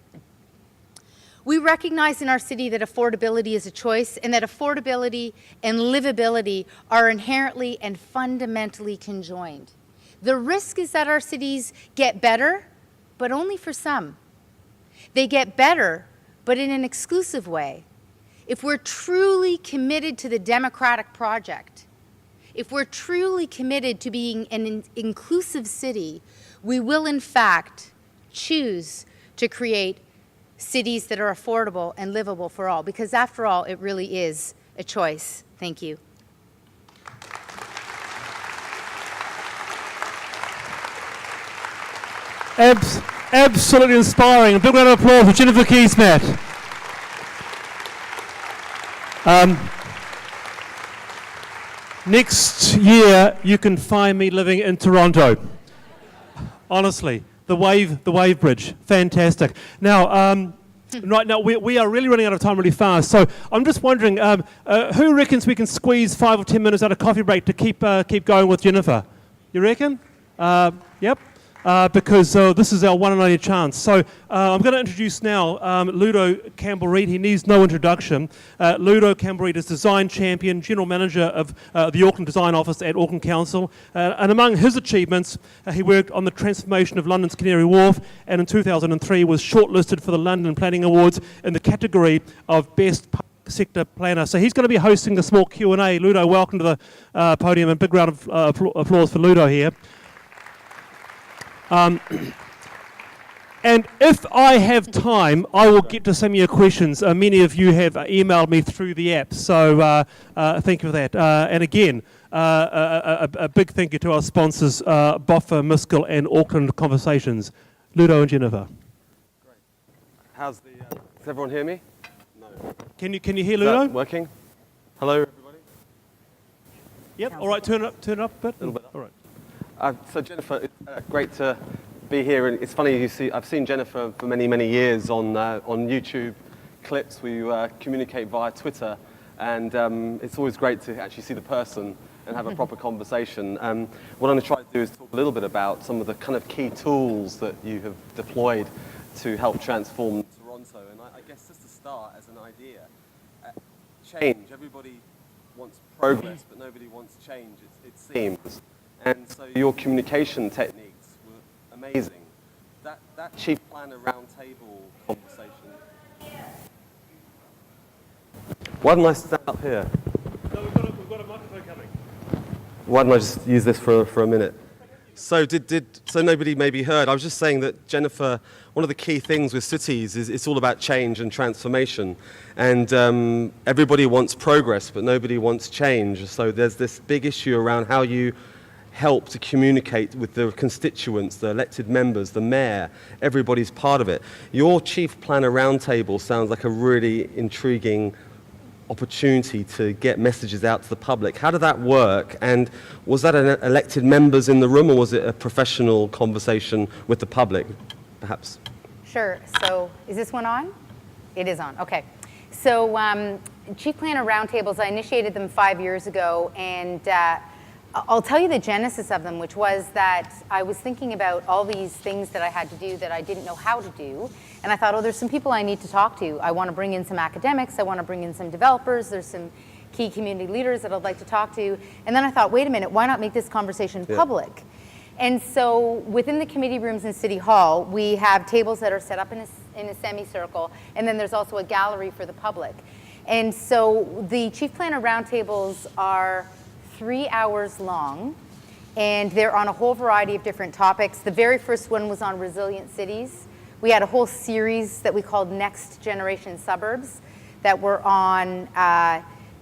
We recognize in our city that affordability is a choice and that affordability and livability are inherently and fundamentally conjoined. The risk is that our cities get better, but only for some. They get better, but in an exclusive way. If we're truly committed to the democratic project, if we're truly committed to being an inclusive city, we will in fact choose to create cities that are affordable and livable for all, because after all, it really is a choice. Thank you. Absolutely inspiring. A big round of applause for Jennifer Keesmaat. Next year, you can find me living in Toronto. Honestly, the wave bridge, fantastic. Now, right now we are really running out of time really fast. So I'm just wondering, who reckons we can squeeze 5 or 10 minutes out of coffee break to keep going with Jennifer? You reckon? Yep. Because this is our one and only chance. So I'm going to introduce now Ludo Campbell-Reid. He needs no introduction. Ludo Campbell-Reid is Design Champion, General Manager of the Auckland Design Office at Auckland Council. And among his achievements, he worked on the transformation of London's Canary Wharf, and in 2003 was shortlisted for the London Planning Awards in the category of Best Sector Planner. So he's going to be hosting a small Q&A. Ludo, welcome to the podium, and big round of applause for Ludo here. And if I have time, I will get to some of your questions. Many of you have emailed me through the app, so thank you for that. And again, a big thank you to our sponsors, Boffa, Miskell and Auckland Conversations. Ludo and Jennifer. Great. How's the... does everyone hear me? No. Can you hear Is Ludo? that working? Hello, everybody? Yep, all right, turn it up a bit. A little bit up. All right. So Jennifer, it's great to be here, and it's funny I've seen Jennifer for many years on YouTube clips. We communicate via Twitter, and it's always great to actually see the person and have a proper conversation. What I'm going to try to do is talk a little bit about some of the kind of key tools that you have deployed to help transform Toronto. And I guess just to start as an idea, change. Everybody wants progress, but nobody wants change. It seems. And so your communication techniques were amazing. That chief planner roundtable conversation. Why didn't I stand up here? No, we've got a microphone coming. Why didn't I just use this for a minute? So so nobody maybe heard. I was just saying that Jennifer, one of the key things with cities is it's all about change and transformation. And everybody wants progress, but nobody wants change. So there's this big issue around how you help to communicate with the constituents, the elected members, the mayor. Everybody's part of it. Your chief planner roundtable sounds like a really intriguing opportunity to get messages out to the public. How did that work? And was that an elected members in the room, or was it a professional conversation with the public, perhaps? Sure. So is this one on? It is on. Okay. So Chief Planner Roundtables, I initiated them 5 years ago, and I'll tell you the genesis of them, which was that I was thinking about all these things that I had to do that I didn't know how to do. And I thought, oh, there's some people I need to talk to. I want to bring in some academics. I want to bring in some developers. There's some key community leaders that I'd like to talk to. And then I thought, wait a minute, why not make this conversation public? And so within the committee rooms in City Hall, we have tables that are set up in a semicircle. And then there's also a gallery for the public. And so the Chief Planner Roundtables are 3 hours long, and they're on a whole variety of different topics. The very first one was on resilient cities. We had a whole series that we called Next Generation Suburbs that were on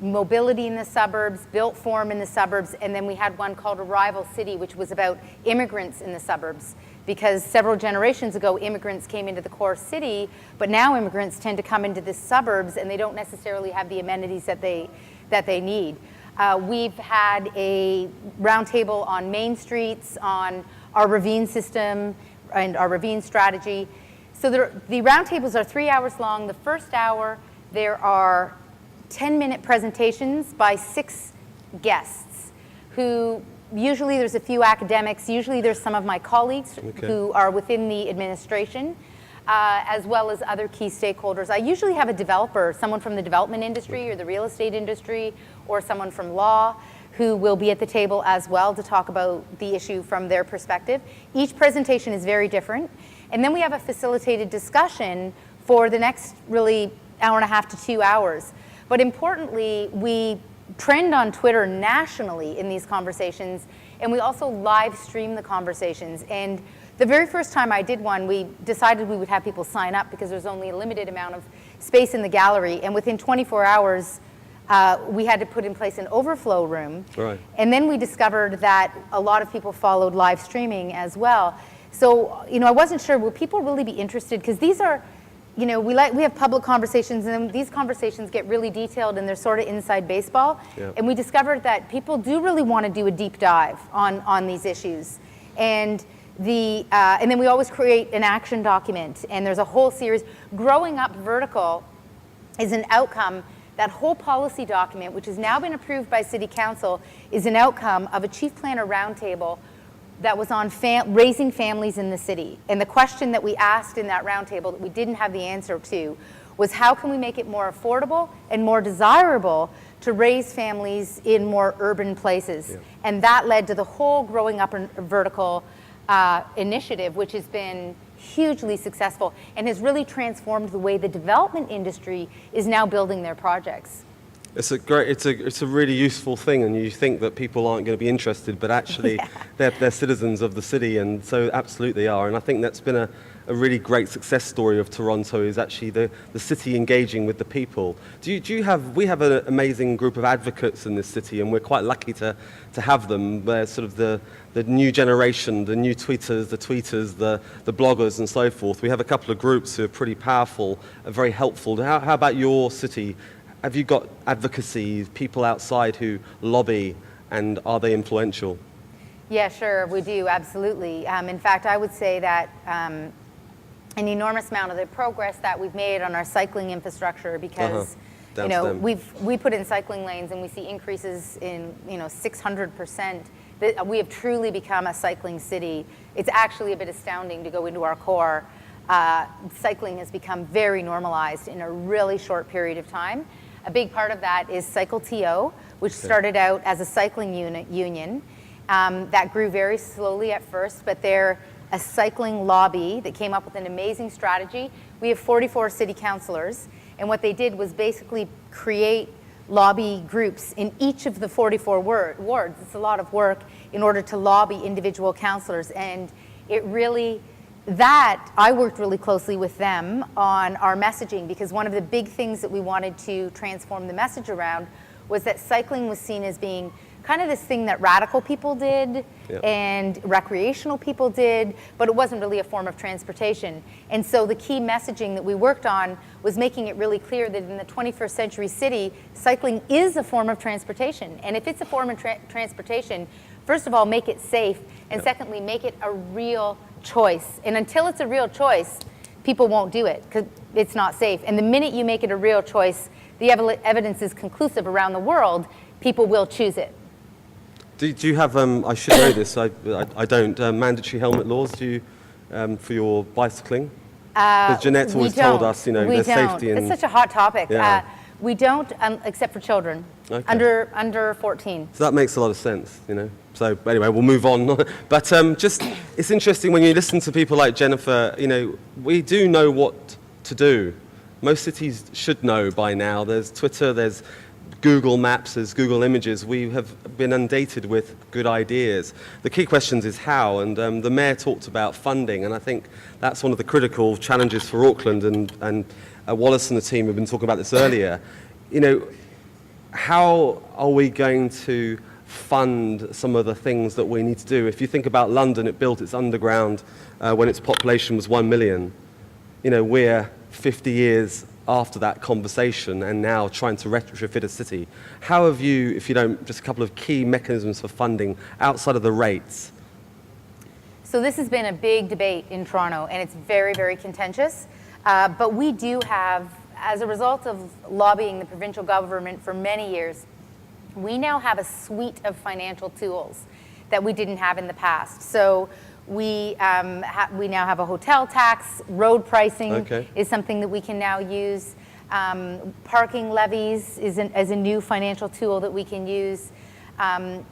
mobility in the suburbs, built form in the suburbs, and then we had one called Arrival City, which was about immigrants in the suburbs. Because several generations ago, immigrants came into the core city, but now immigrants tend to come into the suburbs, and they don't necessarily have the amenities that they need. We've had a roundtable on main streets, on our ravine system and our ravine strategy. So the roundtables are 3 hours long. The first hour, there are 10-minute presentations by 6 guests who, usually there's a few academics, usually there's some of my colleagues who are within the administration, as well as other key stakeholders. I usually have a developer, someone from the development industry or the real estate industry, or someone from law who will be at the table as well to talk about the issue from their perspective. Each presentation is very different. And then we have a facilitated discussion for the next really hour and a half to 2 hours. But importantly, we trend on Twitter nationally in these conversations, and we also live stream the conversations. And the very first time I did one, we decided we would have people sign up because there's only a limited amount of space in the gallery. And within 24 hours, we had to put in place an overflow room. Right. And then we discovered that a lot of people followed live streaming as well. So, I wasn't sure, will people really be interested? Because these are, we have public conversations, and these conversations get really detailed, and they're sort of inside baseball. Yeah. And we discovered that people do really want to do a deep dive on these issues. And and then we always create an action document, and there's a whole series. Growing Up Vertical is an outcome. That whole policy document, which has now been approved by City Council, is an outcome of a Chief Planner Roundtable that was on raising families in the city. And the question that we asked in that roundtable that we didn't have the answer to was, how can we make it more affordable and more desirable to raise families in more urban places? Yeah. And that led to the whole Growing Up Vertical initiative, which has been hugely successful and has really transformed the way the development industry is now building their projects. It's a really useful thing, and you think that people aren't going to be interested, but actually they're citizens of the city, and so absolutely they are. And I think that's been a really great success story of Toronto, is actually the city engaging with the people. We have an amazing group of advocates in this city, and we're quite lucky to have them. They're sort of the new generation, the new tweeters, the bloggers and so forth. We have a couple of groups who are pretty powerful, are very helpful. How about your city? Have you got advocacy, people outside who lobby, and are they influential? Yeah, sure, we do, absolutely. In fact, I would say that an enormous amount of the progress that we've made on our cycling infrastructure, because we put in cycling lanes and we see increases in 600%. We have truly become a cycling city. It's actually a bit astounding to go into our core. Cycling has become very normalized in a really short period of time. A big part of that is Cycle TO, which started out as a cycling union that grew very slowly at first, but they're a cycling lobby that came up with an amazing strategy. We have 44 city councillors, and what they did was basically create lobby groups in each of the 44 wards. It's a lot of work in order to lobby individual councillors, and I worked really closely with them on our messaging, because one of the big things that we wanted to transform the message around was that cycling was seen as being kind of this thing that radical people did and recreational people did, but it wasn't really a form of transportation. And so the key messaging that we worked on was making it really clear that in the 21st century city, cycling is a form of transportation. And if it's a form of transportation, first of all, make it safe, and secondly, make it a real choice. And until it's a real choice, people won't do it because it's not safe. And the minute you make it a real choice, the evidence is conclusive around the world, people will choose it. Do you have, I should know this, I don't, mandatory helmet laws for your bicycling? Because Jeanette's always told us, there's safety. It's such a hot topic. Yeah. We don't, except for children, under 14. So that makes a lot of sense, So anyway, we'll move on. But it's interesting when you listen to people like Jennifer, we do know what to do. Most cities should know by now. There's Twitter, there's Google Maps, there's Google Images. We have been inundated with good ideas. The key question is how, and the Mayor talked about funding, and I think that's one of the critical challenges for Auckland, and Wallace and the team have been talking about this earlier. How are we going to fund some of the things that we need to do? If you think about London, it built its underground when its population was 1 million. We're 50 years after that conversation and now trying to retrofit a city. How have you, if you don't, just a couple of key mechanisms for funding outside of the rates? So this has been a big debate in Toronto, and it's very, very contentious. But we do have, as a result of lobbying the provincial government for many years, we now have a suite of financial tools that we didn't have in the past. So we now have a hotel tax, road pricing is something that we can now use. Parking levies is a new financial tool that we can use.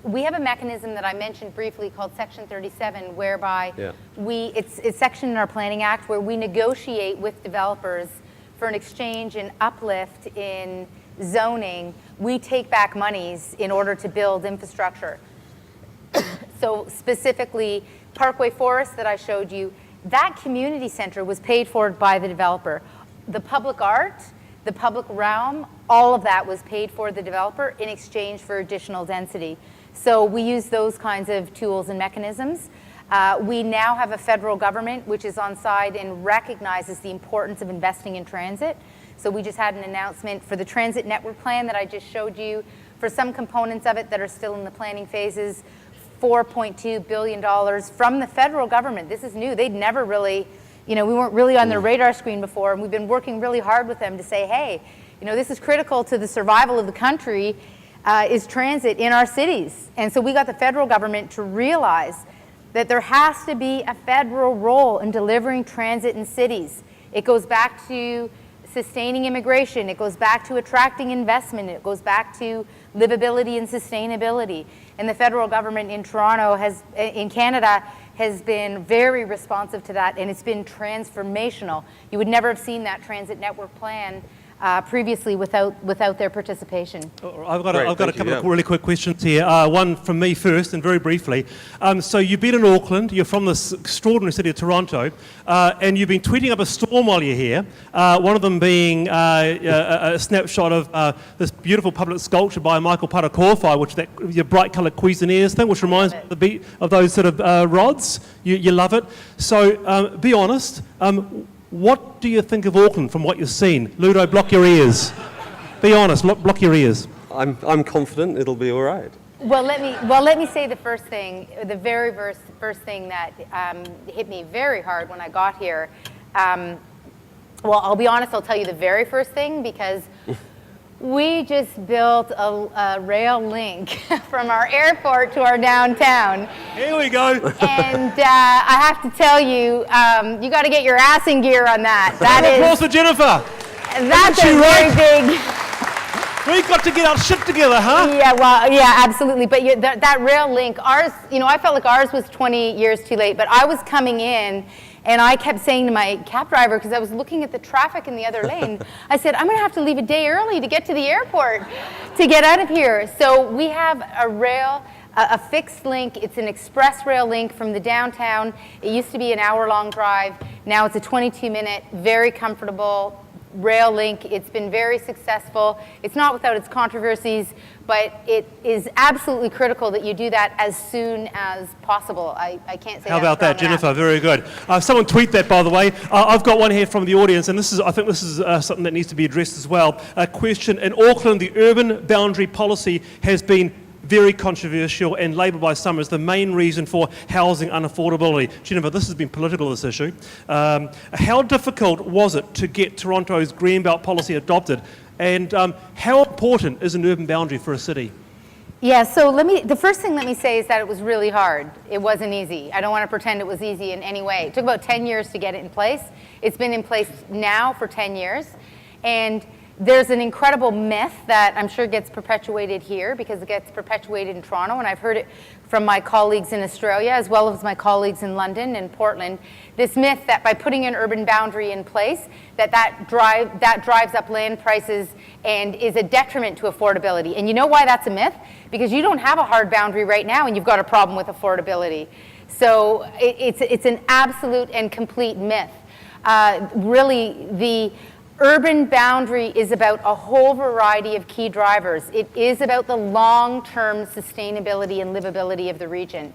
We have a mechanism that I mentioned briefly called Section 37, whereby it's section in our Planning Act where we negotiate with developers for an exchange and uplift in zoning. We take back monies in order to build infrastructure. So specifically, Parkway Forest that I showed you, that community center was paid for by the developer. The public art, the public realm, all of that was paid for the developer in exchange for additional density. So we use those kinds of tools and mechanisms. We now have a federal government which is on side and recognizes the importance of investing in transit. So we just had an announcement for the transit network plan that I just showed you. For some components of it that are still in the planning phases, $4.2 billion from the federal government. This is new. They'd never really, we weren't really on their radar screen before, and we've been working really hard with them to say, hey, this is critical to the survival of the country, is transit in our cities. And so we got the federal government to realize that there has to be a federal role in delivering transit in cities. It goes back to sustaining immigration, it goes back to attracting investment, it goes back to livability and sustainability. And the federal government in Toronto in Canada has been very responsive to that, and it's been transformational. You would never have seen that transit network plan previously without their participation. I've got a couple of really quick questions here. One from me first, and very briefly. So you've been in Auckland, you're from this extraordinary city of Toronto, and you've been tweeting up a storm while you're here, one of them being a snapshot of this beautiful public sculpture by Michael Parakorwhai, which your bright coloured Cuisinairs thing, which reminds me of those sort of rods. You love it. So be honest, what do you think of Auckland from what you've seen? Ludo, block your ears. Be honest, block your ears. I'm confident it'll be all right. Well, let me say the first thing, the very first thing that hit me very hard when I got here. Well, I'll be honest, I'll tell you the very first thing, because we just built a rail link from our airport to our downtown. Here we go. And I have to tell you, you got to get your ass in gear on that. That is. Applause for Jennifer. That's a very big. We've got to get our shit together, huh? Yeah, well, yeah, absolutely. But that rail link, ours, I felt like ours was 20 years too late. But I was coming in, and I kept saying to my cab driver, because I was looking at the traffic in the other lane, I said, I'm going to have to leave a day early to get to the airport to get out of here. So we have a fixed link. It's an express rail link from the downtown. It used to be an hour-long drive. Now it's a 22-minute, very comfortable rail link. It's been very successful. It's not without its controversies, but it is absolutely critical that you do that as soon as possible. I can't say. How about that, Jennifer? Very good. Someone tweet that, by the way. I've got one here from the audience, and I think this is something that needs to be addressed as well. A question: in Auckland, the urban boundary policy has been very controversial and labelled by some as the main reason for housing unaffordability. Jennifer, this has been political, this issue. How difficult was it to get Toronto's Greenbelt policy adopted, and how important is an urban boundary for a city? Yeah, so the first thing let me say is that it was really hard. It wasn't easy. I don't want to pretend it was easy in any way. It took about 10 years to get it in place. It's been in place now for 10 years. And there's an incredible myth that I'm sure gets perpetuated here, because it gets perpetuated in Toronto, and I've heard it from my colleagues in Australia as well as my colleagues in London and Portland. This myth that by putting an urban boundary in place, that drives up land prices and is a detriment to affordability. And you know why that's a myth? Because you don't have a hard boundary right now, and you've got a problem with affordability. So it's an absolute and complete myth. Really, the urban boundary is about a whole variety of key drivers. It is about the long-term sustainability and livability of the region.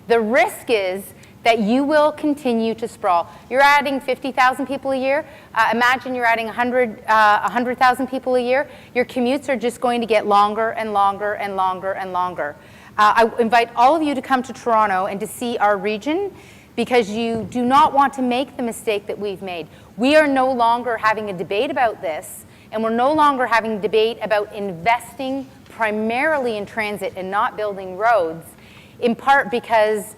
The risk is that you will continue to sprawl. You're adding 50,000 people a year. Imagine you're adding 100,000 people a year. Your commutes are just going to get longer and longer and longer and longer. I invite all of you to come to Toronto and to see our region, because you do not want to make the mistake that we've made. We are no longer having a debate about this, and we're no longer having a debate about investing primarily in transit and not building roads, in part because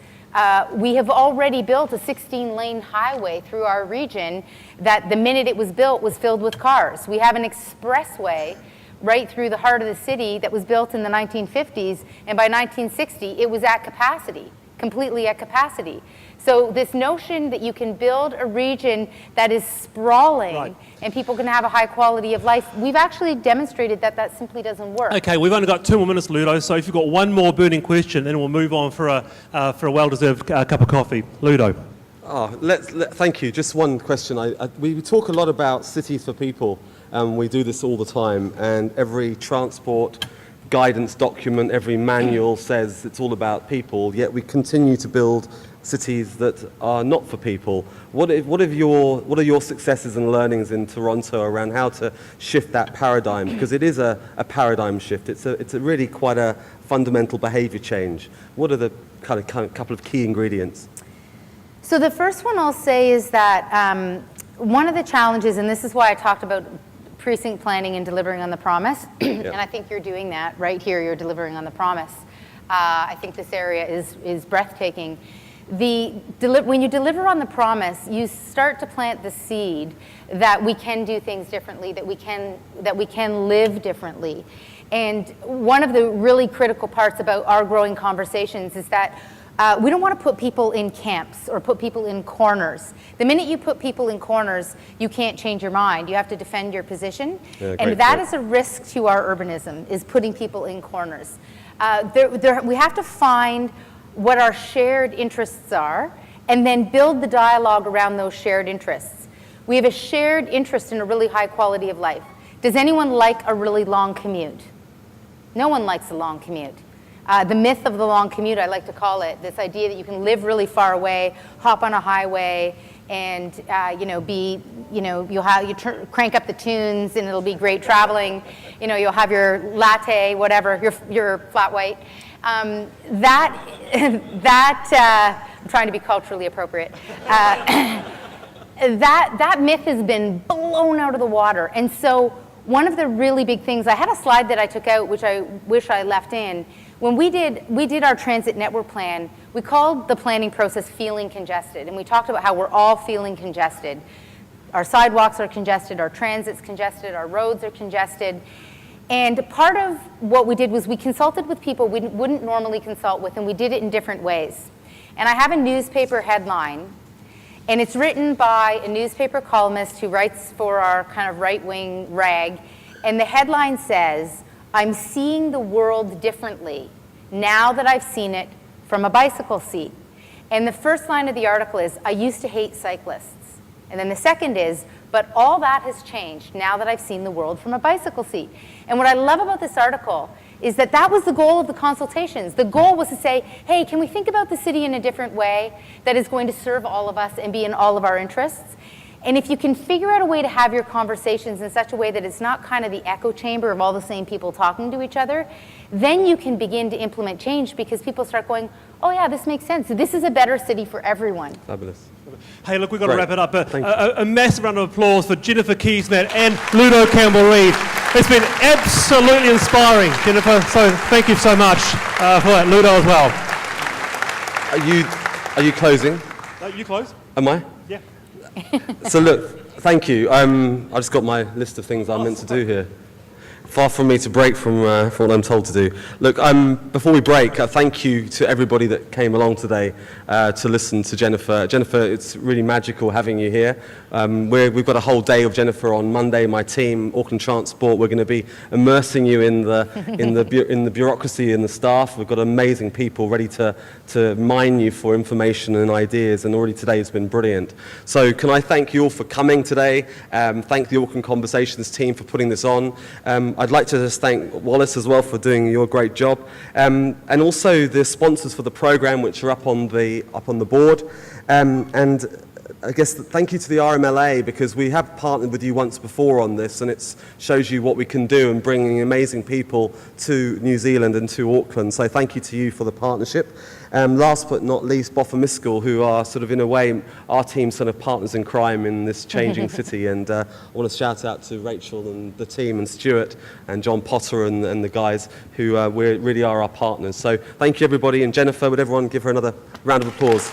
we have already built a 16-lane highway through our region that the minute it was built was filled with cars. We have an expressway right through the heart of the city that was built in the 1950s, and by 1960 it was at capacity, completely at capacity. So this notion that you can build a region that is sprawling and people can have a high quality of life, we've actually demonstrated that simply doesn't work. Okay, we've only got 2 more minutes, Ludo, so if you've got one more burning question, then we'll move on for a well-deserved cup of coffee. Ludo. Thank you. Just one question. We talk a lot about cities for people, and we do this all the time, and every transport guidance document, every manual says it's all about people, yet we continue to build cities that are not for people. What are your successes and learnings in Toronto around how to shift that paradigm? Because it is a paradigm shift. It's a really quite a fundamental behaviour change. What are the kind of couple of key ingredients? So the first one I'll say is that one of the challenges, and this is why I talked about precinct planning and delivering on the promise, and I think you're doing that right here, you're delivering on the promise. I think this area is breathtaking. When you deliver on the promise, you start to plant the seed that we can do things differently, that we can live differently. And one of the really critical parts about our growing conversations is that we don't want to put people in camps or put people in corners. The minute you put people in corners, you can't change your mind. You have to defend your position. Yeah, and that is a risk to our urbanism, is putting people in corners. We have to find what our shared interests are and then build the dialogue around those shared interests. We have a shared interest in a really high quality of life. Does anyone like a really long commute? No one likes a long commute. The myth of the long commute, I like to call it, this idea that you can live really far away, hop on a highway, and crank up the tunes, and it'll be great traveling. You'll have your latte, whatever, your flat white. I'm trying to be culturally appropriate. That myth has been blown out of the water, and so one of the really big things, I had a slide that I took out, which I wish I left in. When we did our transit network plan, we called the planning process feeling congested, and we talked about how we're all feeling congested. Our sidewalks are congested, our transit's congested, our roads are congested. And part of what we did was we consulted with people we wouldn't normally consult with, and we did it in different ways. And I have a newspaper headline, and it's written by a newspaper columnist who writes for our kind of right-wing rag, and the headline says, "I'm seeing the world differently now that I've seen it from a bicycle seat." And the first line of the article is, "I used to hate cyclists." And then the second is, "But all that has changed now that I've seen the world from a bicycle seat." And what I love about this article is that that was the goal of the consultations. The goal was to say, hey, can we think about the city in a different way that is going to serve all of us and be in all of our interests? And if you can figure out a way to have your conversations in such a way that it's not kind of the echo chamber of all the same people talking to each other, then you can begin to implement change, because people start going, oh yeah, this makes sense. This is a better city for everyone. Fabulous. Hey, look, we've got to wrap it up. A massive round of applause for Jennifer Keysmat and Ludo Campbell-Reid. It's been absolutely inspiring, Jennifer, so thank you so much for that. Ludo as well. Are you closing? You close? Am I? Yeah. So look, thank you. I just got my list of things I'm meant to do here. Far from me to break from what I'm told to do. Look, before we break, thank you to everybody that came along today to listen to Jennifer. Jennifer, it's really magical having you here. We've got a whole day of Jennifer on Monday. My team, Auckland Transport, we're going to be immersing you in the bureaucracy and the staff. We've got amazing people ready to mine you for information and ideas, and already today has been brilliant. So can I thank you all for coming today? Thank the Auckland Conversations team for putting this on. I'd like to just thank Wallace as well for doing your great job, and also the sponsors for the program, which are up on the board, and I guess thank you to the RMLA, because we have partnered with you once before on this, and it shows you what we can do in bringing amazing people to New Zealand and to Auckland. So thank you to you for the partnership. Last but not least, Boffa who are sort of in a way our team's sort of partners in crime in this changing city. And I want to shout out to Rachel and the team, and Stuart and John Potter and the guys who really are our partners. So thank you everybody, and Jennifer, would everyone give her another round of applause?